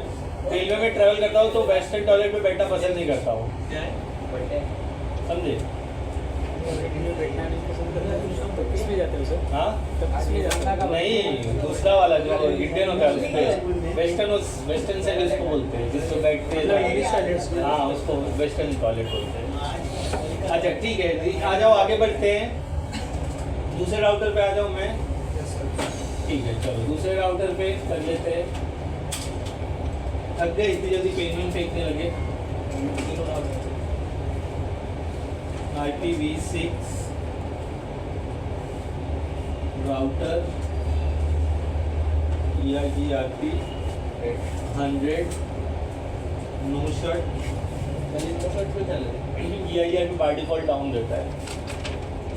S1: रेलवे में ट्रैवल करता हूँ तो वेस्टर्न टॉयलेट में बैठना पसंद नहीं करता हूँ, समझे। हाँ नहीं, दूसरा वाला जो इंडियन होता है उस पर वेस्टर्न साइड उसको बोलते हैं, जिसको बैठते हैं, हाँ उसको वेस्टर्न टॉयलेट बोलते हैं। अच्छा ठीक है, आ जाओ आगे बढ़ते हैं, दूसरे राउटर पे आ जाऊँ मैं, ठीक है चलो दूसरे राउटर पे कर लेते हैं। थक गए इतनी जल्दी पेन फेंकने लगे। IPv6 router EIGRP 100 no shut. EIGRP by default down रहता है,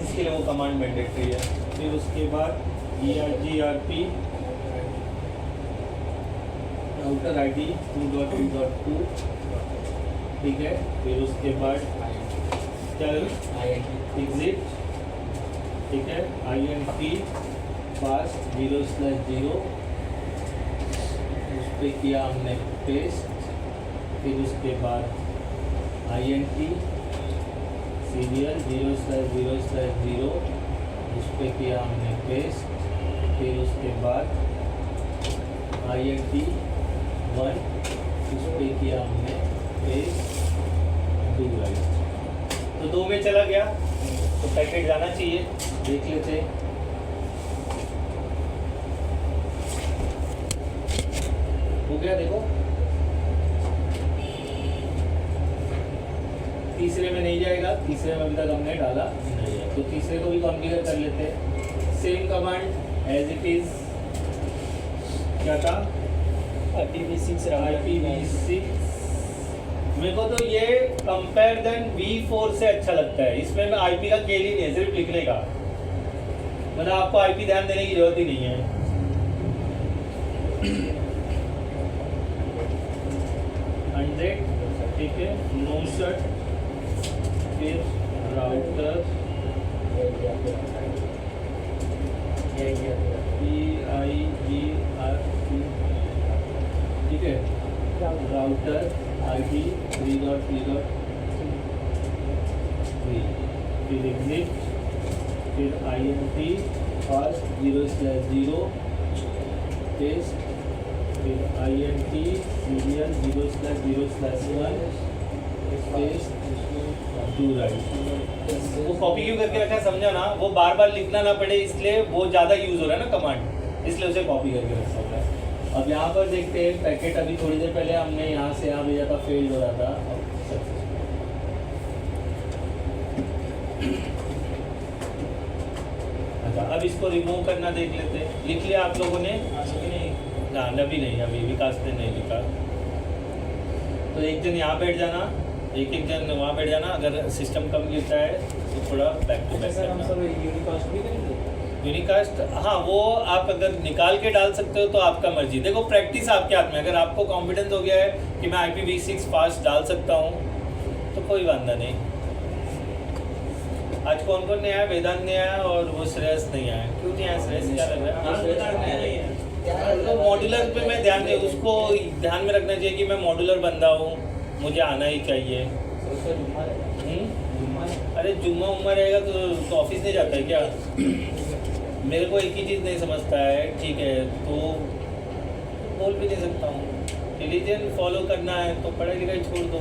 S1: इसके लिए वो कमांड मैंडेटरी है। फिर उसके बाद EIGRP राउटर ID 2.2.2, ठीक है। फिर उसके बाद एग्जिट, ठीक है। INT पास 0/0 उस पर किया हमने पेस्ट। फिर उसके बाद INT सीरियल 0/0/0 उस पर किया हमने पेस्ट। फिर उसके बाद INT 1 उस पर किया हमने पेस्ट, डू राइट। तो 2 में चला गया, तो पैकेट जाना चाहिए, देख लेते हैं। हो गया देखो, तीसरे में नहीं जाएगा, तीसरे में अभी तक हमने डाला नहीं है, तो तीसरे को भी कॉन्फ़िगर कर लेते हैं। Same command as it is, क्या था
S2: IPv6
S1: IPv6। मेरे को तो ये कंपेयर देन V4 से अच्छा लगता है, इसमें मैं IP का खेल ही नहीं है, सिर्फ लिखने का, मतलब आपको IP ध्यान देने की जरूरत ही नहीं है। ठीक है, नो शट, फिर राउटर EIGRP ठीक है, राउटर IP 3.3.3, फिर एग्जिट, फिर INT और 0/0 टेस्ट, फिर INT serial 0/0/1 test two right. वो कॉपी क्यों करके रखा है समझा ना, वो बार बार लिखना ना पड़े इसलिए, वो ज़्यादा यूज़ हो रहा है ना कमांड, इसलिए उसे कॉपी करके रखा हुआ है। अब यहाँ पर देखते हैं पैकेट, अभी थोड़ी देर पहले हमने यहाँ से यहाँ भेजा था, फेल्ड हो रहा था। अच्छा, अब इसको रिमूव करना देख लेते हैं। लिख लिया आप लोगों ने? ना अभी नहीं, अभी विकास ने नहीं लिखा। तो एक दिन यहाँ बैठ जाना, एक दिन वहाँ बैठ जाना, अगर सिस्टम कम लिखता है तो थोड़ा बैक टू बैक करना। यूनिकास्ट, हाँ वो आप अगर निकाल के डाल सकते हो तो आपका मर्जी। देखो प्रैक्टिस आपके हाथ में, अगर आपको कॉन्फिडेंस हो गया है कि मैं IPv6 फास्ट डाल सकता हूँ तो कोई वांदा नहीं। आज कौन कौन नहीं आया? वेदांत नहीं आया और वो श्रेयस नहीं आया। क्यों नहीं आया श्रेयस, क्या लग रहा है? तो मॉड्यूलर पे मैं ध्यान दे, उसको ध्यान में रखना चाहिए कि मैं मॉड्यूलर बंदा हूँ, मुझे आना ही चाहिए। अरे जुम्मा उम्मा रहेगा तो ऑफिस नहीं जाता है क्या? मेरे को एक ही चीज़ नहीं समझता है, ठीक है तो बोल भी नहीं सकता हूँ। रिलीजन फॉलो करना है तो पढ़ाई लिखाई छोड़ दो।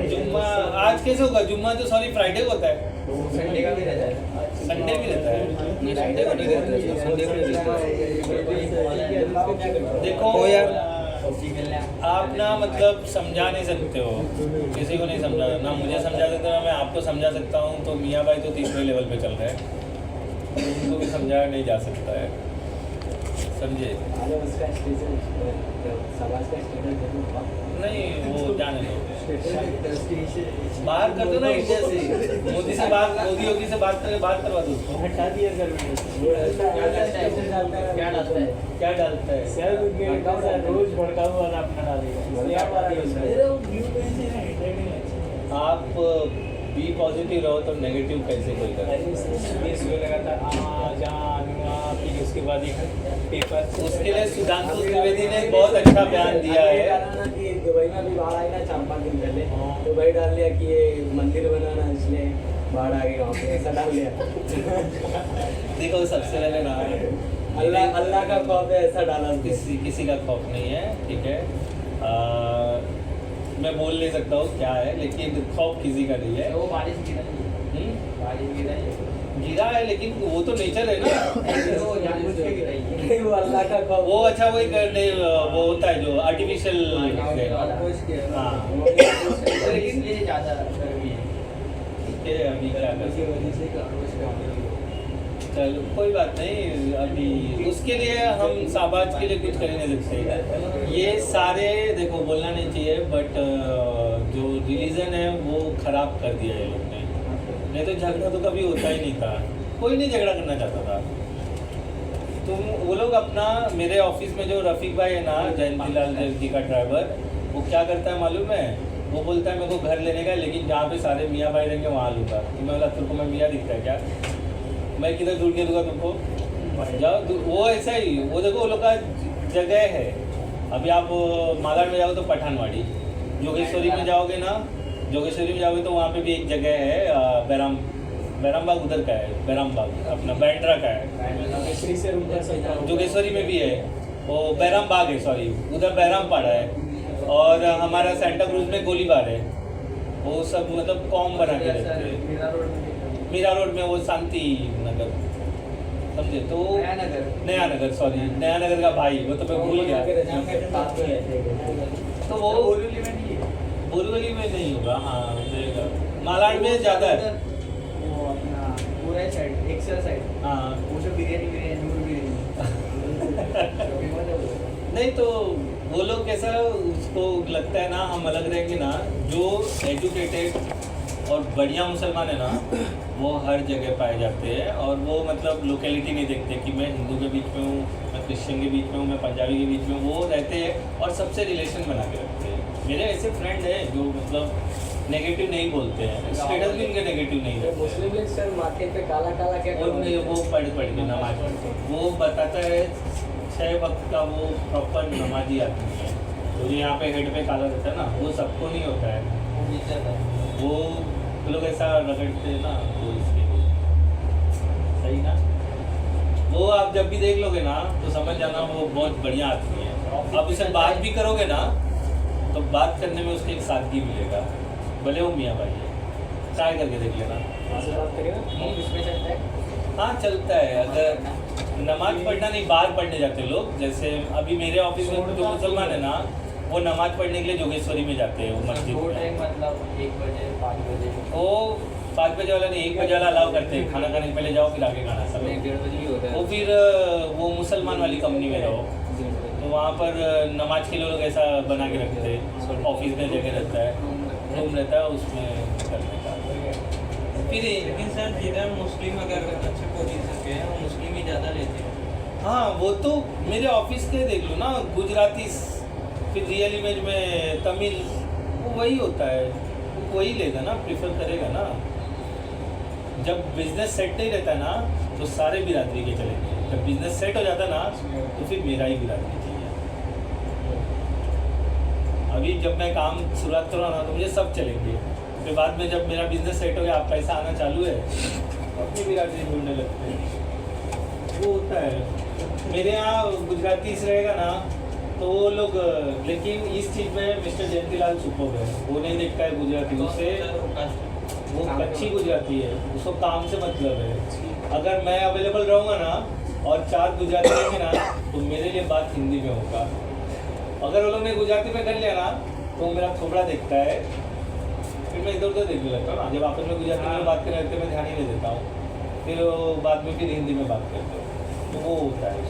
S1: जुम्मा आज कैसे होगा? जुम्मा तो सॉरी फ्राइडे को होता है,
S2: संडे का भी रहता है।
S1: संडे भी रहता है।
S2: नहीं संडे को नहीं रहता है, संडे को रहता है।
S1: देखो आप ना मतलब समझा नहीं सकते हो, किसी को नहीं समझा ना, मुझे समझा सकते हो, मैं आपको समझा सकता हूँ। तो मियाँ भाई तो तीसरे लेवल पे चल रहे हैं, उनको भी समझाया नहीं जा सकता है, समझे? नहीं वो जाने दो, बाहर कर दो ना इंडिया से, मोदी से बात, मोदी योगी से बात करके बात करवा दो उसको।
S3: हटा दिया सर,
S1: क्या डालता है
S3: सर रोज भड़का हुआ अपना डालेगा।
S1: आप बी पॉजिटिव रहो तो नेगेटिव कैसे कोई करे?
S3: फिर उसके बाद एक पेपर,
S1: उसके लिए सुधांशु त्रिवेदी ने बहुत अच्छा बयान दिया है।
S4: दुबई में भी बाढ़ आई ना 4-5 दिन पहले, दुबई डाल लिया कि ये मंदिर बनाना, इसलिए बाढ़ आ गई वहाँ पे, ऐसा डाल लिया।
S1: देखो सबसे पहले ना
S4: अल्लाह का खौफ है, ऐसा डाला।
S1: किसी का खौफ नहीं है, ठीक है। मैं बोल नहीं सकता हूँ क्या है, लेकिन खौफ किसी का नहीं है।
S2: वो बारिश गिरा है, बारिश गिरा है,
S1: गिरा है लेकिन वो तो नेचर है ना।
S2: वो जानबूझ के गिराई है।
S4: नहीं, वो अल्लाह का खौफ।
S1: वो अच्छा वही करने वो होता है जो आर्टिफिशियल। हाँ
S2: इसलिए ज़्यादा गर्मी है।
S1: ठीक है, अभी क्या कर सकते हैं? चलो कोई बात नहीं, अभी उसके लिए हम साबाज के लिए कुछ कर ही नहीं सकते। ये सारे देखो बोलना नहीं चाहिए, बट जो रिलीजन है वो खराब कर दिया है लोग ने। नहीं तो झगड़ा तो कभी होता ही नहीं था, कोई नहीं झगड़ा करना चाहता था। तुम वो लोग अपना, मेरे ऑफिस में जो रफ़ीक भाई है ना, जयंतीलाल जी का ड्राइवर, वो क्या करता है मालूम है? वो बोलता है मेरे को घर लेने का, लेकिन जहाँ पे सारे मियाँ भाई रहेंगे वहाँ लूँगा। मैं बोला तेरे को मैं मियाँ दिखता है क्या? मैं किधर दूर के दूंगा तुमको? जाओ वो ऐसा ही, वो देखो वो लोग का जगह है। अभी आप मालाड में जाओगे तो पठानवाड़ी, जोगेश्वरी में जाओगे ना, जोगेश्वरी में जाओगे तो वहाँ पे भी एक जगह है, बैराम बाग उधर का है, बैराम बाग अपना बैंड्रा का है। जोगेश्वरी में भी है, वो बैराम बाग है, सॉरी उधर बैराम पाड़ा है। और हमारा सेंटा क्रूज में गोलीबार है। वो सब मतलब कॉम बना के रहते हैं। मीरा रोड में वो शांति नगर, समझे? तो नया नगर सॉरी नया नगर का भाई, वो तो मैं भूल गया। तो वो बोरीवली में नहीं होगा, हाँ मालाड में ज़्यादा है।
S2: वो अपना पूरा साइड, एक्सेल साइड,
S1: हाँ
S2: वो सब बिरयानी नूर बिरयानी।
S1: नहीं तो वो लोग कैसा उसको लगता है ना, हम अलग रहेंगे ना। जो एजुकेटेड और बढ़िया मुसलमान है ना, वो हर जगह पाए जाते हैं। और वो मतलब लोकेलिटी नहीं देखते कि मैं हिंदू के बीच में हूँ, मैं क्रिश्चियन के बीच में हूँ, मैं पंजाबी के बीच में हूँ। वो रहते हैं और सबसे रिलेशन बना के रखते हैं। मेरे ऐसे फ्रेंड हैं जो मतलब नेगेटिव नहीं बोलते हैं, स्टेटस भी इनके नेगेटिव नहीं
S4: तो
S1: रहते
S4: मुस्लिम लीग सर माथे पे काला काला क्या
S1: हैं। वो पढ़ के नमाज वो बताता है 6 वक्त का वो प्रॉपर नमाजी आदमी है। तो जो यहाँ पे हेड पे काला रहता है ना, वो सबको नहीं होता है, वो लोग ऐसा रगड़ते हैं ना, तो इसके लिए सही ना। वो आप जब भी देख लोगे ना तो समझ जाना वो बहुत बढ़िया आदमी है। आप उससे बात भी करोगे ना तो बात करने में उसको एक सादगी मिलेगा, भले वो मियाँ भाई है। ट्राई करके देख लेना।
S4: बात करिएगा ऑफिस में चलता है।
S1: हाँ चलता है, अगर नमाज पढ़ना नहीं बाहर पढ़ने जाते लोग, जैसे अभी मेरे ऑफिस में जो मुसलमान है ना वो नमाज पढ़ने के लिए जोगेश्वरी में जाते हैं, वो मस्जिद
S2: दो
S1: में।
S2: टाइम मतलब 1 बजे 5 बजे
S1: वो 5 बजे वाला नहीं, 1 बजे वाला अलाउ करते हैं, खाना खाने से पहले जाओ फिर आगे खाना सब।
S2: 1-1:30 बजे ही होता है।
S1: वो फिर वो मुसलमान वाली कंपनी में रहो तो वहाँ पर नमाज के लिए लोग ऐसा बना के रखते हैं, ऑफिस में जगह रहता है, रूम रहता है, उसमें करने का। फिर
S2: लेकिन सर जिधर मुस्लिम अगर अच्छे पोजीशन पे है वो मुस्लिम ही ज़्यादा लेते हैं।
S1: हाँ वो तो मेरे ऑफिस के देख लो ना, गुजराती, फिर रियल इमेज में तमिल, वो वही होता है, वो वही लेगा ना, प्रेफर करेगा ना। जब बिजनेस सेट नहीं रहता ना तो सारे बिरादरी के चलेंगे, जब बिजनेस सेट हो जाता ना तो फिर मेरा ही बिरादरी चाहिए। अभी जब मैं काम शुरुआत कर रहा हूँ ना तो मुझे सब चलेंगे, फिर बाद में जब मेरा बिजनेस सेट हो गया, आप पैसा आना चालू है, अपनी बिरादरी ढूंढने लगते हैं। वो होता है मेरे यहाँ गुजराती से रहेगा ना तो वो लोग, लेकिन इस चीज़ में मिस्टर जयंतीलाल सुपर है, वो नहीं देखता है गुजराती, उससे वो अच्छी गुजराती है, उसको काम से मतलब है। अगर मैं अवेलेबल रहूँगा ना और 4 गुजराती रहेंगे ना तो मेरे लिए बात हिंदी में होगा। अगर वो लोग ने गुजराती में कर लिया ना तो मेरा थोबड़ा देखता है, फिर मैं इधर उधर देखने लगता हूँ ना। जब आपस में गुजराती में बात करने लगते मैं ध्यान ही नहीं देता हूँ, फिर वो बाद में फिर हिंदी में बात करते हो, तो वो होता है।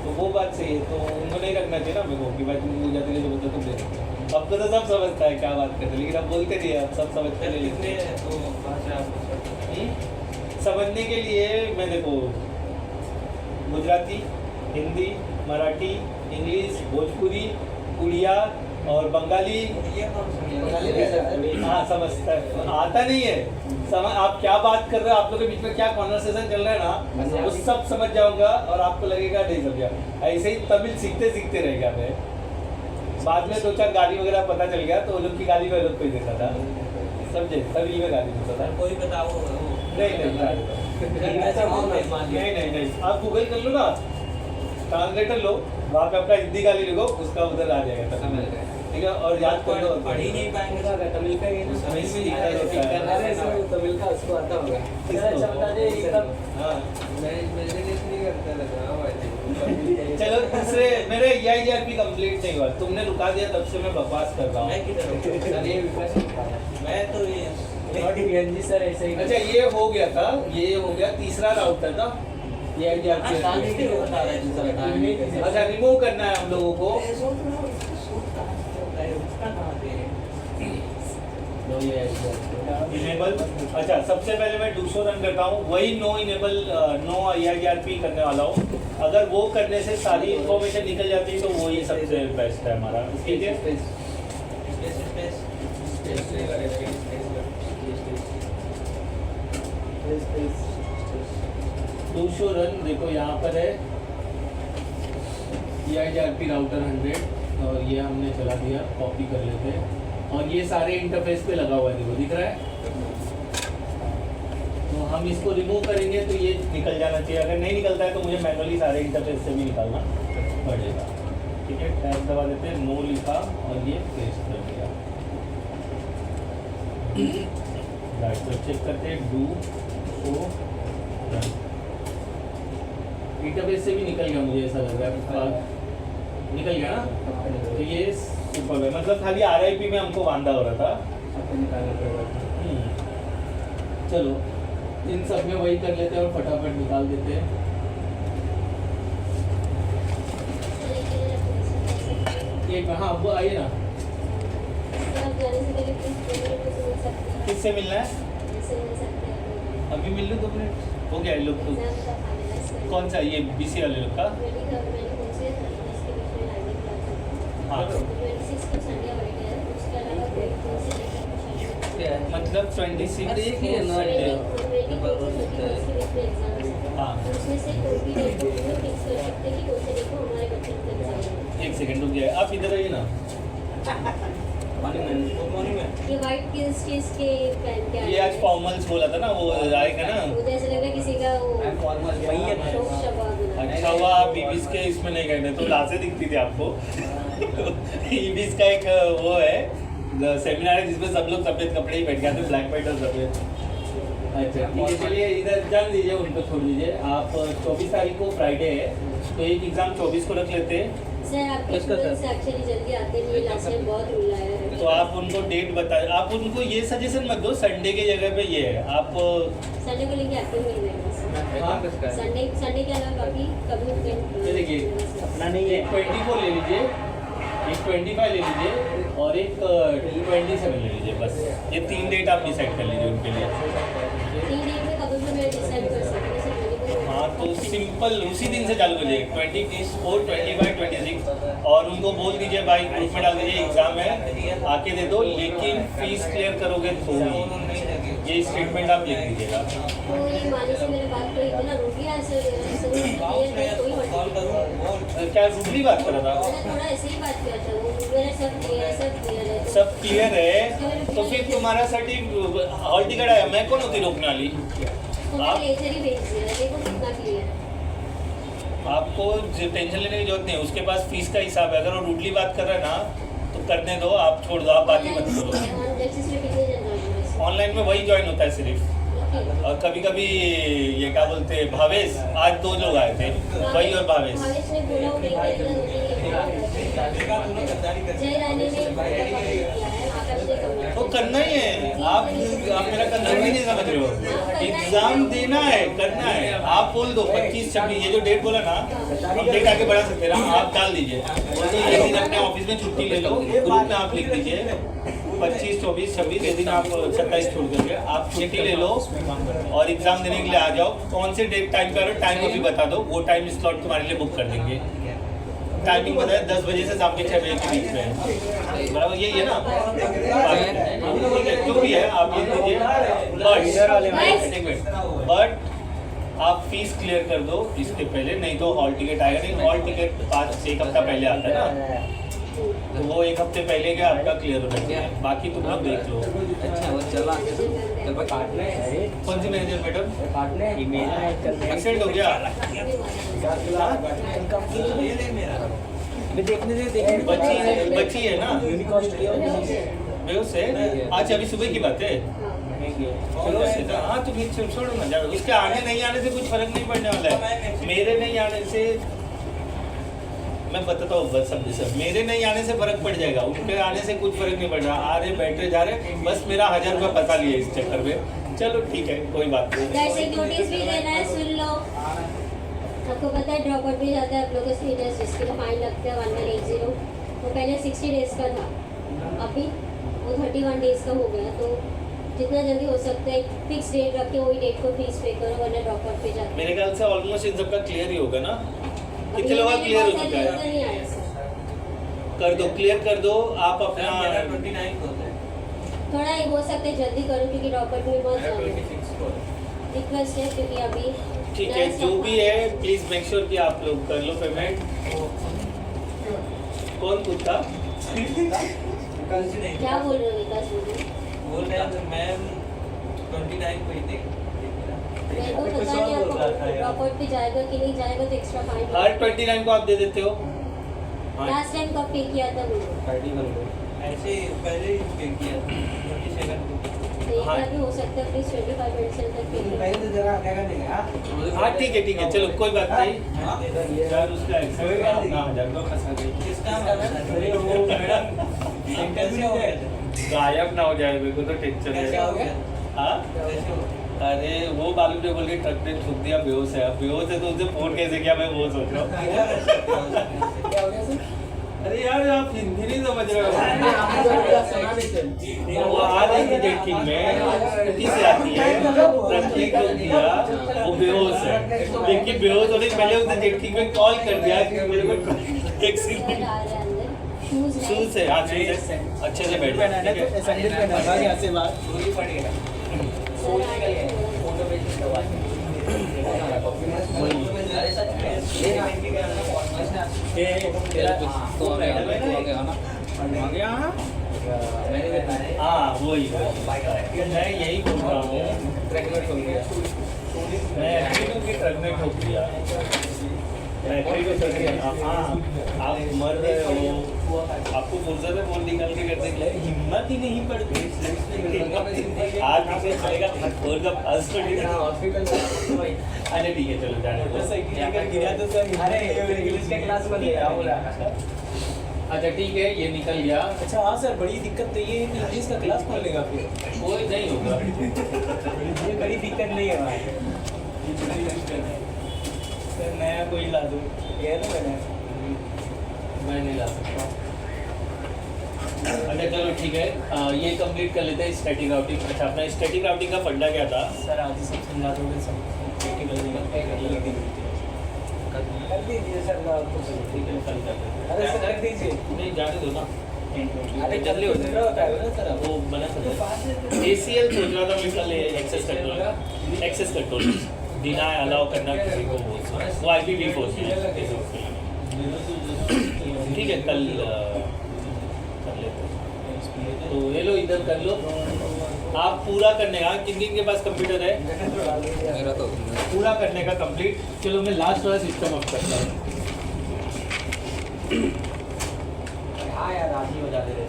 S1: तो वो बात सही है, तो उनको नहीं रखना चाहिए ना मेरे को कि भाई तुम गुजराती के जो बोलते तुम दे। अब तो सब समझता है क्या बात करते, लेकिन अब बोलते नहीं है, अब सब समझते नहीं लिखते हैं।
S2: तो भाषा
S1: समझने के लिए मैं देखो गुजराती, हिंदी, मराठी, इंग्लिश, भोजपुरी, उड़िया और बंगाली,
S2: ये कौन
S4: बंगाली भी
S2: सा
S4: समझता है।
S1: हाँ समझता है, आता नहीं है समझ, आप क्या बात कर रहे हो, आप लोग के बीच में क्या कॉन्वर्सेशन चल रहा है ना, वो सब समझ जाऊंगा और आपको लगेगा नहीं समझा। ऐसे ही तमिल सीखते सीखते रहेगा मैं, बाद में 2-4 गाली वगैरह पता चल गया तो वो लोग की गाली में लोग कोई देता था, समझे, तभी में गाली देता था।
S2: कोई बताओ
S1: नहीं, आप गूगल कर लो ना, ट्रांसलेटर लो, वहाँ पे आपका हिंदी गाली लिखो, उसका उधर आ जाएगा
S2: समझ गए।
S1: ठीक है, और याद कर लो।
S2: पढ़ ही नहीं पाएंगे
S4: तो तमिल का ही ना,
S2: तमिल में लिखा
S4: अरे सर तमिल का उसको आता होगा।
S1: हाँ
S2: मैं नहीं करता लगा भाई।
S1: चलो दूसरे, मेरे EIGRP कंप्लीट नहीं हुआ, तुमने रुका दिया तब से मैं बकवास कर रहा
S2: मैं
S1: हूँ।
S2: किधर सर ये विकास मैं तो ये
S4: जी सर ऐसे ही।
S1: अच्छा ये हो गया था, ये हो गया तीसरा राउटर था EIGRP।
S2: बता रहे हैं दूसरा
S1: अच्छा रिमूव करना है हम लोगों को। इनेबल, अच्छा सबसे पहले मैं डूसो रन करता हूँ, वही नो इनेबल नो EIGRP करने वाला हूँ। अगर वो करने से सारी इंफॉर्मेशन निकल जाती है तो वही सबसे बेस्ट है हमारा, ठीक है। डूसो रन देखो यहाँ पर है EIGRP राउटर 100 और ये हमने चला दिया, कॉपी कर लेते हैं। और ये सारे इंटरफेस पे लगा हुआ है, देखो दिख रहा है। तो हम इसको रिमूव करेंगे तो ये निकल जाना चाहिए, अगर नहीं निकलता है तो मुझे मैनुअली सारे इंटरफेस से भी निकालना पड़ेगा, ठीक है। टैब दबा देते हैं, नो लिखा और ये पेस्ट कर दिया। राइट चेक करते हैं, डू सो रन, इंटरफेस से भी निकल गया, मुझे ऐसा लग रहा है निकल गया ना। तो ये सुपर है, मतलब खाली RIP में हमको वांदा हो रहा था। चलो इन सब में वही कर लेते हैं और फटाफट निकाल देते हैं। एक हाँ वो आइए ना, किससे मिलना है? अभी मिल लो 2 मिनट हो गया लोग तो। कौन सा ये BC वाले लोग का? हाँ मतलब 26
S2: अरे एक ही है ना,
S1: Sunday। हाँ
S5: उसमें से कोई भी डेट को हम लोग फिक्स कर सकते हैं कि कौन से डेट को हमारे बच्चे का एग्जाम है।
S1: एक सेकंड रुक जाए, आप इधर आइए ना।
S2: मॉर्निंग में
S5: ये वाइट किस चीज के पहन के आए
S1: ये आज
S5: हैं?
S1: फॉर्मल्स बोला था ना, वो आएगा ना।
S5: मुझे ऐसा लग रहा है किसी का वो शौक शबाब है।
S1: अच्छा हुआ आप ईबीस के इसमें नहीं गए, तो लाशें दिखती थी आपको। ईबीस का एक वो है सेमिनार है जिसमें सब लोग सफेद कपड़े ही बैठ गए थे, ब्लैक व्हाइट और सफेद। अच्छा ठीक है, चलिए इधर जान दीजिए, उनको छोड़ दीजिए। आप 24 तारीख को फ्राइडे है, तो एक एग्जाम 24 को रख लेते हैं।
S5: सर आपके स्टूडेंट्स एक्चुअली जल्दी आते नहीं, लास्ट टाइम बहुत रूल आया है।
S1: तो आप उनको डेट बता, आप उनको ये सजेशन मत दो संडे के जगह पे ये है, आप
S5: संडे को लेके एक्टिव नहीं रहेगा। संडे के अलावा बाकी कभी
S1: ये देखिए,
S3: अपना नहीं है।
S1: एक 24 ले लीजिए, एक 25 ले लीजिए और एक 27 ले लीजिए, बस ये 3 डेट आप डिसाइड कर लीजिए उनके लिए।
S5: 3 डेट में कभी भी मैं डिसाइड कर सकती हूँ। सिर्फ 24
S1: हाँ तो सिंपल उसी दिन से चालू करिए, 24, 25, 26, और उनको बोल दीजिए भाई ग्रुप में डाल दीजिए एग्जाम है आके दे दो, लेकिन फीस क्लियर करोगे तो ही। ये स्टेटमेंट आप लिख दीजिएगा।
S5: तो ये माने से मेरी बात तो इतना रुक गया ऐसे कोई मतलब
S1: क्या रूबली बात कर रहा था?
S5: मैंने थोड़ा ऐसे ही बात किया था, वो मेरा सब क्लियर है।
S1: सब क्लियर है तो फिर तुम्हारा सर्टिफिकेट हॉल टिकट आया, मैं कौन होती रोकने वाली?
S5: तो मैं लेजर ही भेज दिया, देखो कितना क्लियर है।
S1: आपको टेंशन लेने की जरूरत नहीं है, उसके पास फीस का हिसाब है। अगर वो रूडली बात कर रहा है ना तो करने दो, आप छोड़ दो, आप बात ही मत करो। ऑनलाइन में वही ज्वाइन होता है सिर्फ, और कभी कभी ये क्या बोलते हैं भावेश, आज 2 लोग आए थे, वही और भावेश।
S5: भावेश ने बोला वो जय रानी ने आकाश ने कहा
S1: वो करना ही है, आप मेरा कंसर्न ही नहीं समझ रहे हो। एग्जाम देना है, करना है। आप बोल दो 25, 26, ये जो डेट बोला ना, हम डेट आगे बढ़ा सकते हैं ना, आप डाल दीजिए। वो तो ये दिन अपने ऑफिस में छुट्टी ले लो, ग्रुप में आप लिख दीजिए 25, 24, 26, ये दिन आप 27 छोड़ करके आप छुट्टी ले लो और एग्जाम देने के लिए आ जाओ। कौन से डेट टाइम पे आ रहे हो, टाइम अभी बता दो, वो टाइम स्लॉट तुम्हारे लिए बुक कर देंगे। टाइमिंग बताया 10 बजे से शाम के 6 बजे के बीच में, बराबर यही है ना? ठीक है, जो भी है आप ये दीजिए, बट आप फीस क्लियर कर दो इसके पहले, नहीं तो हॉल टिकट आएगा नहीं। हॉल टिकट 1 हफ्ता पहले आता है ना, तो वो 1 हफ्ते पहले का आपका क्लियर हो जाएगा, बाकी तुम लोग देख लो।
S2: अच्छा वो चला
S3: काटना है,
S1: कौन सी मैनेजर मैडम?
S3: काटना है, ईमेल
S1: एक्सीडेंट हो गया? बची है ना? बेहोश है? अच्छा अभी सुबह की बात है। चलो हाँ तो फिर छोड़ो ना, जाओ। उसके आने नहीं आने से कुछ फर्क नहीं पड़ने वाला है। मेरे नहीं आने से, मैं बताता हूँ बस सब मेरे नहीं आने से फर्क पड़ जाएगा, उनके आने से कुछ फर्क नहीं पड़ रहा। आ रहे बैठे जा रहे, बस मेरा 1000 रुपया बता लिया इस चक्कर में। चलो ठीक है, कोई बात नहीं।
S5: सिक्योरिटीज भी देना है, सुन लो। आपको पता है ड्रॉप आउट भी जाता है आप लोगों के स्टेटस, जिसके लिए फाइन लगता है 1180। वो पहले 60 डेज का था, अभी वो 31 डेज का हो गया। तो जितना जल्दी हो सकता है फिक्स डेट रख के वही डेट को फीस पे करो, वरना ड्रॉप आउट पे जाता है।
S1: मेरे ख्याल से ऑलमोस्ट इन सबका क्लियर ही होगा ना? कितने लोग क्लियर हो चुका है? कर दो, क्लियर कर दो आप अपना।
S2: 29 को होता है,
S5: थोड़ा ये हो सकता है जल्दी करो क्योंकि ड्रॉप आउट में बहुत ज़्यादा
S2: 26 को।
S5: रिक्वेस्ट है, क्योंकि अभी
S1: ठीक है, जो भी है प्लीज मेक श्योर कि आप लोग कर लो पेमेंट। कौन पूछता?
S5: क्या बोल रहे हो विकास जी?
S2: बोल रहे हैं मैम 29 को ही देख।
S5: मेरे को पता नहीं आपको ड्रॉप आउट पे जाएगा कि नहीं जाएगा, तो एक्स्ट्रा फाइन।
S1: हर 29 को आप दे देते हो?
S5: लास्ट टाइम कब पे किया था वो?
S3: 31 को।
S2: ऐसे ही पहले ही पे किया 27 को।
S5: तो एक बार भी हो सकता है प्लीज 25% तक पे करो।
S1: हाँ ठीक है चलो कोई बात नहीं। यार उसका एक्सेप्ट अपना 1000 रुपया फंसा गई।
S2: किसका
S3: अरे वो मैडम
S2: कैसे हो गया?
S1: गायब ना हो जाए, मेरे को तो टेंशन
S2: कैसे हो
S1: है।
S2: गया?
S1: हाँ
S2: कैसे हो गया?
S1: अरे वो बालू ने बोल के ट्रक ने ठुक दिया, बेहोश है। अब बेहोश है तो उसे फोन कैसे किया, मैं वो सोच रहा हूँ। अरे यार आप हिंदी नहीं समझ रहे हो। वो आ रही थी जेट किंग में, स्कूटी से आती है, ट्रक ने ठोक दिया, वो बेहोश है। लेकिन बेहोश होने से पहले उसने जेट किंग में कॉल कर दिया कि मेरे को एक्सीडेंट।
S5: आ रहे हैं अंदर शूज
S1: शूज से हाँ शूज से अच्छे से बैठ
S3: पहना है
S1: ठीक है।
S3: तो सैंडल पहना है यहाँ से बाहर
S2: दूरी पड़ गया
S5: सर आ गए
S2: फोटो भेज दो
S1: हाँ वही मैं यही बोल रहा हूँ मैं एग्री हूँ कि ट्रक में ठोक दिया मैं एग्री को कर दिया हाँ आप मर रहे हो आपको फुर्सत है फोन निकाल के करने के लिए हिम्मत ही नहीं पड़ती आज पीछे चलेगा और जब हंस तो ठीक है
S4: हॉस्पिटल
S1: अरे ठीक है चलो जाने दो
S3: गिरा तो सर
S4: अरे इंग्लिश के क्लास में क्या बोला
S1: अच्छा ठीक है ये निकल गया
S3: अच्छा हाँ सर बड़ी दिक्कत तो ये है कि इंग्लिश का क्लास कौन लेगा फिर
S1: कोई नहीं होगा
S3: ये बड़ी दिक्कत नहीं है भाई सर नया कोई ला दूँ ये है ना मैंने
S1: मैं नहीं ला सकता अच्छा चलो ठीक है ये कंप्लीट कर लेते हैं स्टैटिक राउटिंग अच्छा अपना स्टैटिक राउटिंग का फंडा क्या था
S3: सर आज ही सब समझा दोगे सब प्रैक्टिकल कर दीजिए सर मैं आपको
S1: ठीक है कल कर लेते हैं।
S3: अरे सर कर दीजिए
S1: नहीं जाने दो ना
S3: अरे जल्दी होता है ना सर
S1: वो बना सकते ACL सोच रहा था मैं कल एक्सेस कंट्रोल डिनाई अलाउ करना किसी को वो IPv4 से ठीक है कल कर लेते हैं तो ये लो इधर कर लो आप पूरा करने का किन किन के पास कंप्यूटर है
S2: मेरा तो
S1: पूरा करने का कंप्लीट चलो मैं लास्ट वाला सिस्टम अप करता हूँ
S3: हाँ यार आज ही हो जाते रहे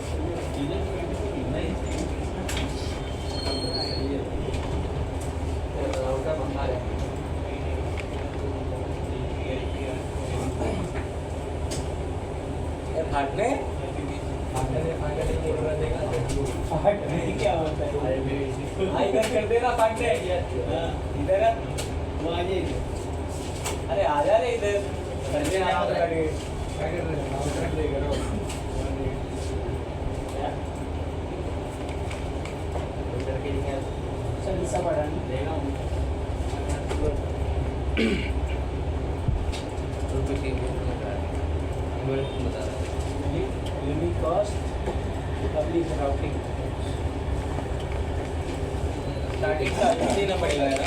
S3: फाटने क्या होता है इधर कर देना फाटने इधर अरे आ जा रे इधर करने आया तो unique cost public routing starting का देना पड़ेगा यार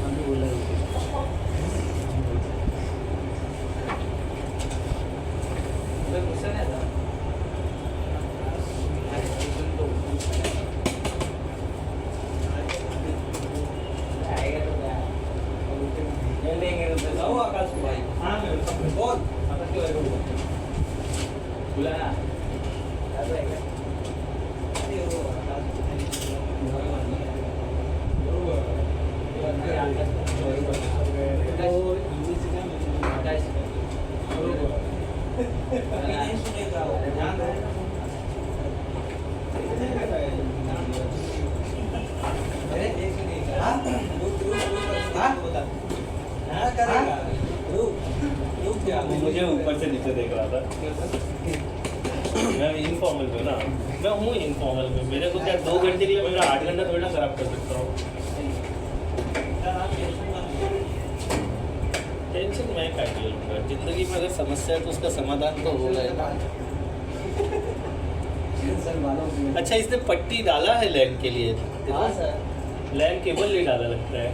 S3: हम भी बोल रहे थे गुस्सा नहीं आता आएगा तो क्या लेंगे तो जाओ आकाश भाई हाँ बोल आकाश के भाई बोला ना अरे वो
S1: मुझे ऊपर से नीचे देख रहा था मैं इनफॉर्मल पे ना मैं हूँ इनफॉर्मल पे मेरे को क्या 2 घंटे के लिए मेरा 8 घंटा थोड़ी ना खराब कर सकता हूँ टेंशन मैं काट लूँगा जिंदगी में अगर समस्या है तो उसका समाधान तो होगा ही ना अच्छा इसने पट्टी डाला है लैंड के लिए
S3: हाँ सर
S1: लैंड केबल नहीं डाला लगता है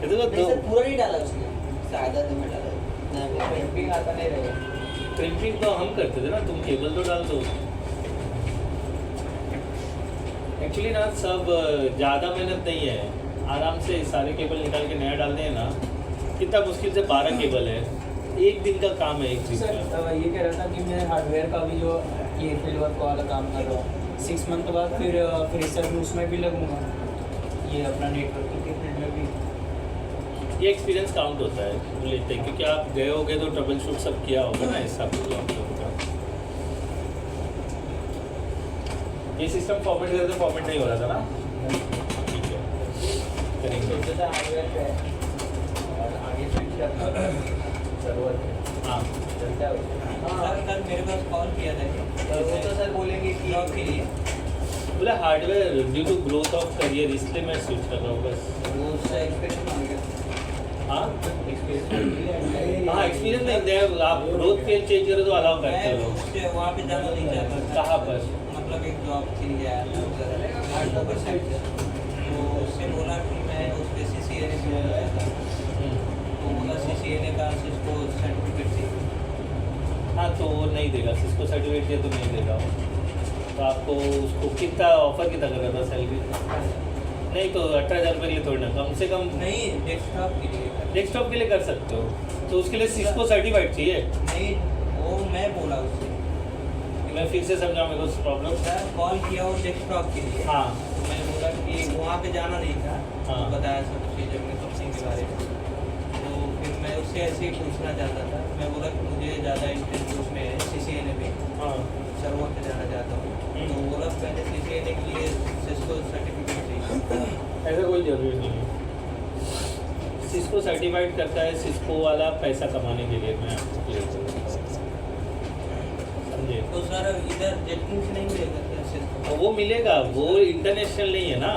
S1: ये तो दो
S3: पूरा नहीं डाला उसने
S2: सादा तो मैं डाला
S3: कैंपिंग आता नहीं रहेगा
S1: क्रिम्पिंग तो हम करते थे ना तुम केबल तो डाल दो एक्चुअली ना सब ज़्यादा मेहनत नहीं है आराम से सारे केबल निकाल के नया डालते हैं ना कितना मुश्किल से 12 केबल है एक दिन का काम है एक दिन
S3: सर
S1: का
S3: ये कह रहा था कि मैं हार्डवेयर का भी जो ये फील्ड वर्क वाला काम कर रहा हूँ 6 मंथ बाद फिर फ्रेशर में उसमें भी लगूंगा ये अपना नेटवर्किंग के फील्ड में भी
S1: ये एक्सपीरियंस काउंट होता है वो लेते हैं क्योंकि आप गए होगे तो ट्रबल शूट सब किया होगा ना ऐसा कुछ आप लोगों का ये सिस्टम फॉर्मेट करते फॉर्मेट नहीं हो रहा था ना ठीक है करेंगे
S3: सोचा था हार्डवेयर पे और आगे स्विच करना सर्वर पे
S1: हाँ
S3: चलता है
S2: सर कल मेरे पास कॉल किया था
S3: तो वो तो सर बोलेंगे कि
S2: जॉब के लिए
S1: बोला hardware due to growth of career इसलिए मैं स्विच कर रहा हूँ बस
S2: वो उससे एक्सपेक्टेशन मांग गया
S1: हाँ हाँ एक्सपीरियंस नहीं दे, आप रोज तेल चेंज करो तो अलाउ करते
S2: मैं
S1: हो लोग।
S2: उससे वहाँ पे जाना नहीं चाहता था।
S1: कहाँ पर?
S2: मतलब एक जॉब के लिए आया था उधर घाटों साइड से, तो उससे बोला कि मैं उस पर CCNA भी होना चाहता हूँ, तो बोला CCNA का सिस्को सर्टिफिकेट चाहिए।
S1: हाँ तो वो नहीं देगा, सिस्को सर्टिफिकेट दिया तो नहीं देगा वो। तो आपको उसको कितना ऑफर कितना कर रहा था सैलरी? नहीं तो 18,000 रुपये के लिए थोड़ी ना, कम से कम
S2: नहीं, डेस्कटॉप के लिए।
S1: डेस्कटॉप के लिए कर सकते हो, तो उसके लिए सिस्को सर्टिफाइड चाहिए।
S2: नहीं, वो मैं बोला उससे,
S1: मैं फिर से समझाऊँ मेरे को प्रॉब्लम।
S2: सर कॉल किया वो डेस्कटॉप के लिए।
S1: हाँ
S2: तो मैं बोला कि वहाँ पे जाना नहीं था,
S1: हाँ।
S2: तो बताया सब चीज़ अपनी कंपनी के बारे में। तो फिर मैं उससे ऐसे ही पूछना चाहता था, मैं बोला कि मुझे ज़्यादा इंटरेस्ट उसमें है CCNA में,
S1: हाँ
S2: सर्वर पे जाना चाहता हूँ। तो बोला पहले CCNA के लिए सिस्को सर्टिफिकेट चाहिए।
S1: ऐसा कोई जरूरी नहीं है। सिस्को सर्टिफाइड करता है सिस्को वाला पैसा कमाने के लिए, मैं आपको क्लियर करूँ, समझे?
S2: तो सर इधर जेटिंग से नहीं मिलेगा क्या सिस्को?
S1: वो मिलेगा, वो इंटरनेशनल नहीं है ना,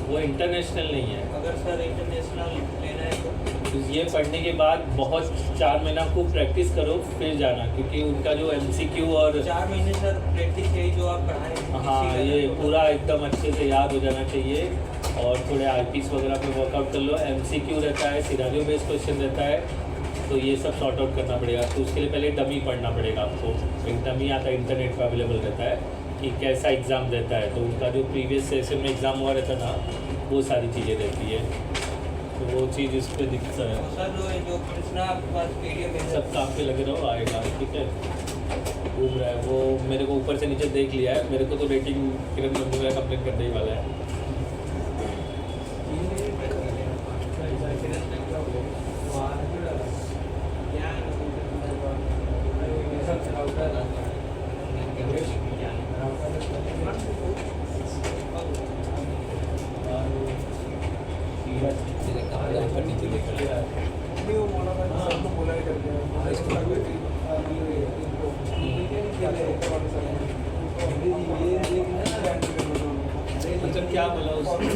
S1: वो इंटरनेशनल नहीं है।
S2: अगर सर इंटरनेशनल लेना है तो
S1: ये पढ़ने के बाद बहुत 4 महीना खूब प्रैक्टिस करो फिर जाना, क्योंकि उनका जो MCQ और
S2: 4 महीने सर प्रैक्टिस यही जो आप पढ़ाएं,
S1: हाँ
S2: इसी का
S1: ये
S2: ना-
S1: पूरा एकदम अच्छे से याद हो जाना चाहिए। और थोड़े IPs वगैरह पे वर्कआउट कर लो, MCQ रहता है, सिनारियो बेस्ड क्वेश्चन रहता है, तो ये सब सॉर्ट आउट करना पड़ेगा। तो उसके लिए पहले डमी पढ़ना पड़ेगा आपको। एक डमी आता है, इंटरनेट पर अवेलेबल रहता है कि कैसा एग्ज़ाम रहता है, तो उनका जो प्रीवियस सेशन में एग्ज़ाम हुआ रहता है ना, वो सारी चीज़ें रहती है, तो वो चीज़ इस पर दिक्कत है।
S2: तो सर जो कृष्णा आपके पास PDF है
S1: सब काम पे लगे रहो, आएगा, ठीक है। घूम रहा है वो, मेरे को ऊपर से नीचे देख लिया है, मेरे को तो रेटिंग किरण नंदू का कंप्लेन करने ही वाला है। मतलब क्या बोला उसने?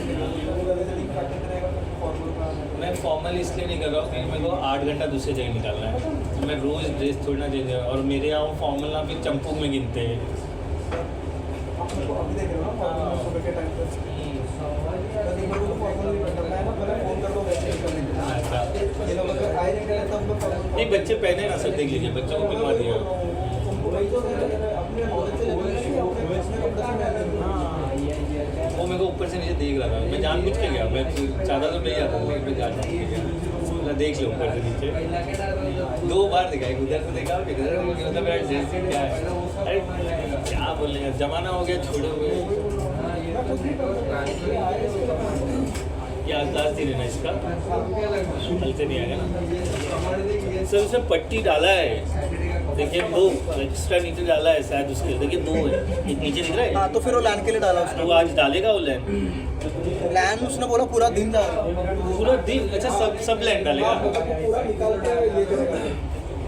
S1: मैं फॉर्मल इसलिए नहीं कर रहा हूँ क्योंकि मेरे को 8 घंटा दूसरे जगह निकालना है, तो मैं रोज़ ड्रेस थोड़ी ना चेंज, और मेरे यहाँ फॉर्मल ना फिर चंपू में गिनते हैं। नहीं बच्चे पहने ना सर, देख लीजिए बच्चों को मिलवा दिया। वो मेरे को ऊपर से नीचे देख रहा था, मैं जानबूझ के गया, मैं ज़्यादा तो नहीं आता, लेकिन मैं जानबूझ के गया, मतलब देख लो ऊपर से नीचे। 2 बार देखा, एक उधर से देखा, फिर इधर, मतलब मेरा ड्रेस क्या है, अरे क्या बोलेंगे, जमाना हो गया, छोड़ो हुए। क्या अंदाज थी ना इसका, हल्के नहीं आएगा ना सर। उसने पट्टी डाला है, देखिए 2 एक्स्ट्रा नीचे डाला है शायद उसके, देखिए 2 है, एक नीचे दिख रहा है।
S6: हाँ तो फिर वो लैन के लिए डाला उसने।
S1: तो वो आज डालेगा वो लैन,
S6: लैन उसने बोला पूरा दिन डाला।
S1: पूरा दिन? अच्छा सब लैन डालेगा।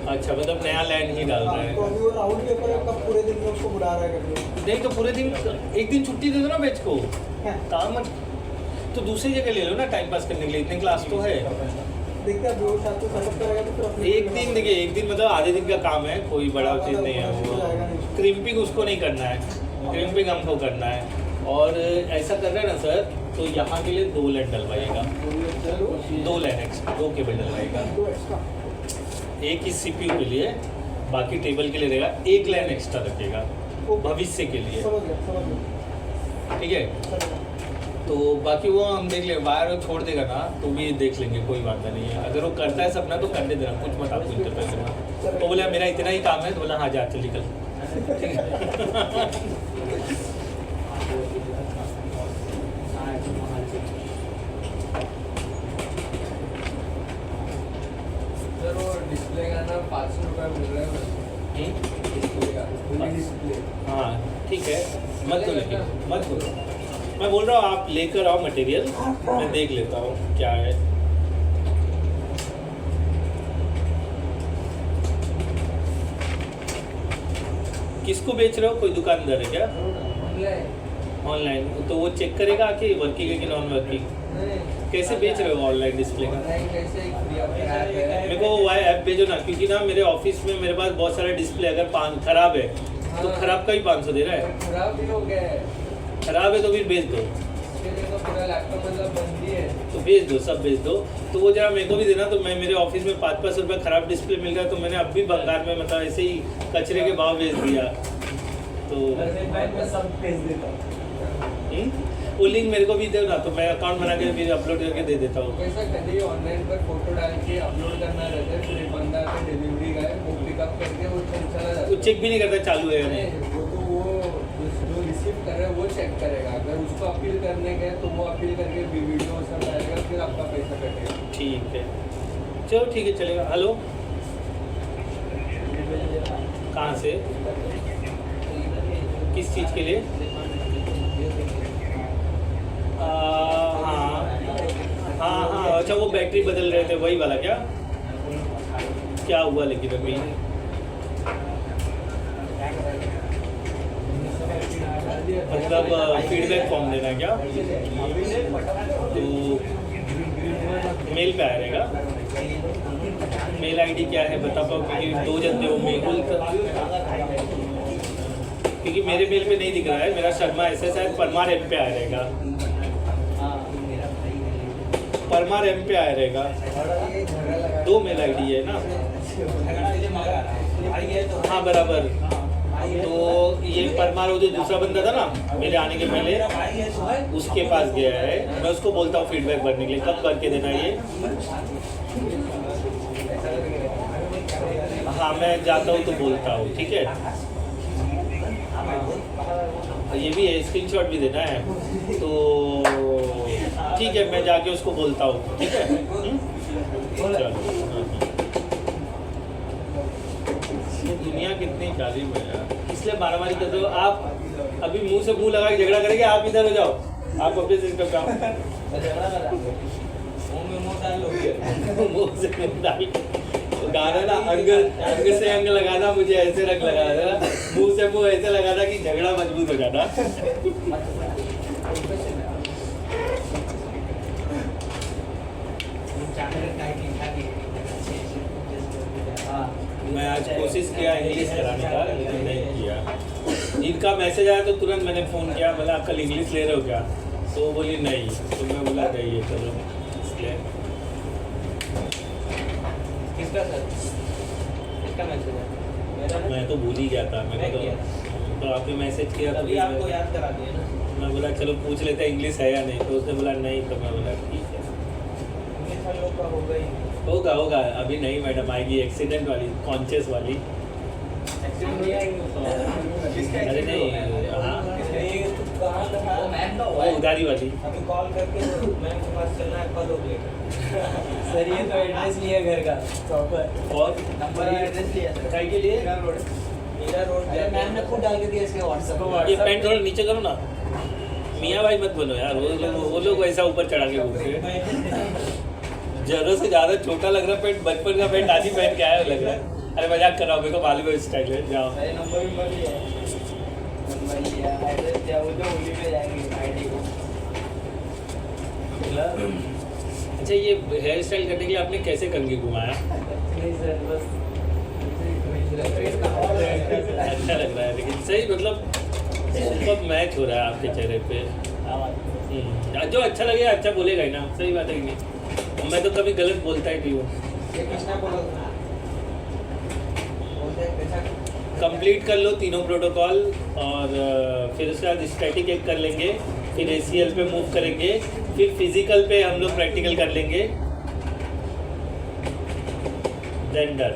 S1: अच्छा मतलब नया लैन ही डाल रहा है।
S6: पूरे दिन में उसको बुला रहा है।
S1: नहीं तो पूरे दिन, एक दिन छुट्टी दे दो ना बेच को, काम मत, तो दूसरी जगह ले लो ना टाइम पास करने के लिए, इतने क्लास तो है। एक दिन देखिए, एक दिन मतलब आधे दिन का काम है, कोई बड़ा चीज़ नहीं है वो। क्रिम्पिंग उसको नहीं करना है, क्रिम्पिंग हमको करना है। और ऐसा कर रहा है ना सर, तो यहाँ के लिए 2 लाइन डलवाइएगा, 2 लाइन एक्स्ट्रा, 2 केबल डलवाइएगा। एक ही CPU के लिए, बाकी टेबल के लिए रहेगा, 1 लाइन एक्स्ट्रा रखिएगा भविष्य के लिए, ठीक है। तो बाकी वो हम देख लेंगे, वायर छोड़ देगा ना तो भी देख लेंगे, कोई बात नहीं है। अगर वो करता है सपना तो करने देना, कुछ मत आपको इंटरफेयर करना। तो बोला मेरा इतना ही काम है, तो बोला हाँ जा चल निकल।
S7: सर वो डिस्प्ले का ना 500 रुपये मिल रहा है डिस्प्ले का, फुल डिस्प्ले।
S1: हाँ ठीक है, मत दो लेकिन मत दो, मैं बोल रहा हूँ आप लेकर आओ मटेरियल, मैं देख लेता हूँ क्या है। किसको बेच रहे हो, कोई दुकानदार है क्या?
S7: ऑनलाइन
S1: ऑनलाइन, तो वो चेक करेगा कि वर्किंग है कि नॉन वर्किंग।
S7: नहीं
S1: कैसे बेच रहे हो ऑनलाइन डिस्प्ले का?
S7: ऑनलाइन कैसे एक फ्री ऑफ ऐप है।
S1: मेरे को वो ऐप भेजो ना, क्योंकि ना मेरे ऑफिस में मेरे पास बहुत सारा डिस्प्ले अगर खराब है तो
S7: हाँ।
S1: खराब का ही 500 दे रहा है।
S7: खराब भी हो गया है,
S1: खराब है तो फिर बेच दो,
S7: इसके लिए तो पूरा लैपटॉप मतलब बंद ही है।
S1: तो बेच दो, सब बेच दो। तो वो जरा मेरे को भी देना, तो मैं मेरे ऑफिस में 5-5 रुपये खराब डिस्प्ले मिल रहा है, तो मैंने अब भी बंगाल में मतलब ऐसे ही कचरे के भाव बेच दिया। तो
S3: सब भेज देता हूँ।
S1: वो लिंक मेरे को भी दो ना, तो मैं अकाउंट बना के फिर अपलोड करके दे देता हूँ।
S7: कैसा कभी ऑनलाइन पर फोटो डाल के अपलोड करना रहता है, फिर एक बंदा आके डिलीवरी का है वो पिकअप करके वो चला जाता
S1: वो
S7: है।
S1: चेक भी नहीं करता चालू है या नहीं।
S7: नहीं, वो तो वो जो रिसीव कर रहा है वो चेक करेगा, अगर उसको अपील करने गए तो वो अपील करके वीडियो सब डालेगा, फिर आपका पैसा कटेगा।
S1: ठीक है, चलो ठीक है, चलेगा। हेलो, कहाँ से, किस चीज़ के लिए? हाँ, अच्छा वो बैटरी बदल रहे थे वही वाला क्या? क्या हुआ लेकिन अभी? मतलब फीडबैक फॉर्म देना है क्या? तो मेल पे आएगा। मेल आईडी क्या है बता पाओ, क्योंकि 2 जन हो मेल, क्योंकि मेरे मेल पे नहीं दिख रहा है। मेरा शर्मा ऐसे शायद परमार एम पे आया रहेगा, परमार एम पे आया रहेगा। 2 मेल आईडी है ना? हाँ बराबर। तो ये परमार वो जो दूसरा बंदा था ना मेरे आने के पहले, उसके पास गया है। मैं उसको बोलता हूँ फीडबैक भरने के लिए, कब करके देना ये? हाँ मैं जाता हूँ तो बोलता हूँ, ठीक है। ये भी है, स्क्रीनशॉट भी देना है, तो ठीक है मैं जाके उसको बोलता हूँ, ठीक है। चलो, ये दुनिया कितनी जालिम है यार, इसलिए मारामारी कर दो आप। अभी मुंह से मुंह लगा के झगड़ा करेंगे, आप इधर हो जाओ, आप अपने सिस्टम का मुंह से मुंह डाल गाना ना, अंग से अंग लगाना, मुझे ऐसे रंग लगा देना, मुंह से मुंह ऐसे लगाना कि झगड़ा मजबूत हो जाना। मैं आज कोशिश किया इंग्लिश कराने का, लेकिन नहीं किया। इनका मैसेज आया तो तुरंत मैंने फ़ोन किया, बोला आप कल इंग्लिश ले रहे हो क्या? तो वो बोली नहीं, तो मैं बोला नहीं है, चलो इसलिए।
S2: किसका सर? किसका मैसेज है?
S1: मैं तो भूल ही गया था, मैंने तो आपने मैसेज किया
S2: तभी आपको याद करा दिया ना।
S1: मैं बोला चलो पूछ लेते हैं इंग्लिश है या नहीं, तो उसने बोला नहीं, तो मैं बोला ठीक है।
S2: इंग्लिश वालों का होगा ही।
S1: होगा अभी नहीं मैडम आएगी, एक्सीडेंट वाली, कॉन्शियस वाली।
S2: एक्सीडेंट नहीं आएंगे।
S1: अरे नहीं, हाँ
S2: वो मैम का हुआ
S1: वो
S2: है।
S1: उधारी वाली।
S2: अभी कॉल करके मैम के पास चलना है, कल हो गया।
S3: सर ये तो एड्रेस लिया घर का प्रॉपर,
S1: और
S2: नंबर एड्रेस लिया सर।
S1: काय के लिए?
S2: मीरा रोड।
S3: अरे मैम ने खुद डाल के दिया इसके व्हाट्सएप
S1: ये पैंट थोड़ा नीचे करो ना, मियाँ भाई मत बनो यार, वो लोग वैसा ऊपर चढ़ा के घूमते हैं। जरूरत से ज़्यादा छोटा लग रहा है पैंट, बचपन का पैंट आज ही पहन के आया लग रहा है। अरे मजाक कर रहा हूँ, मेरे को मालूम है स्टाइल है। जाओ
S3: मेरे नंबर भी मत लिया, नंबर लिया, एड्रेस दिया, वो तो उन्हीं पे जाएंगे आईडी को।
S1: अच्छा ये हेयर स्टाइल करने के लिए आपने कैसे कंघी घुमाया?
S3: नहीं सर बस
S1: अच्छा लग रहा है, लेकिन सही मतलब सुपर मैच हो रहा है आपके चेहरे पे। जो अच्छा लगेगा अच्छा बोलेगा ही ना, सही बात है कि नहीं? मैं तो कभी गलत बोलता ही नहीं हूँ।
S2: ये किसने बोला था? बोलते हैं कैसा?
S1: कंप्लीट कर लो तीनों प्रोटोकॉल, और फिर उसके बाद स्टैटिक एक कर लेंगे, फिर ACL पे मूव करेंगे, फिर फिजिकल पे हम लोग प्रैक्टिकल कर लेंगे, देन डन।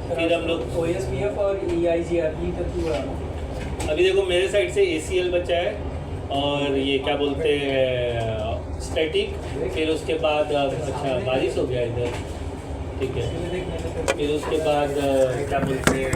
S1: फिर हम लोग
S3: OSPF और EIGRP तक हुआ ना।
S1: अभी देखो मेरे साइड से ACL बचा है, और ये क्या बोलते हैं स्टैटिक, फिर उसके बाद अच्छा बारिश हो गया इधर, ठीक है। फिर उसके बाद क्या बोलते हैं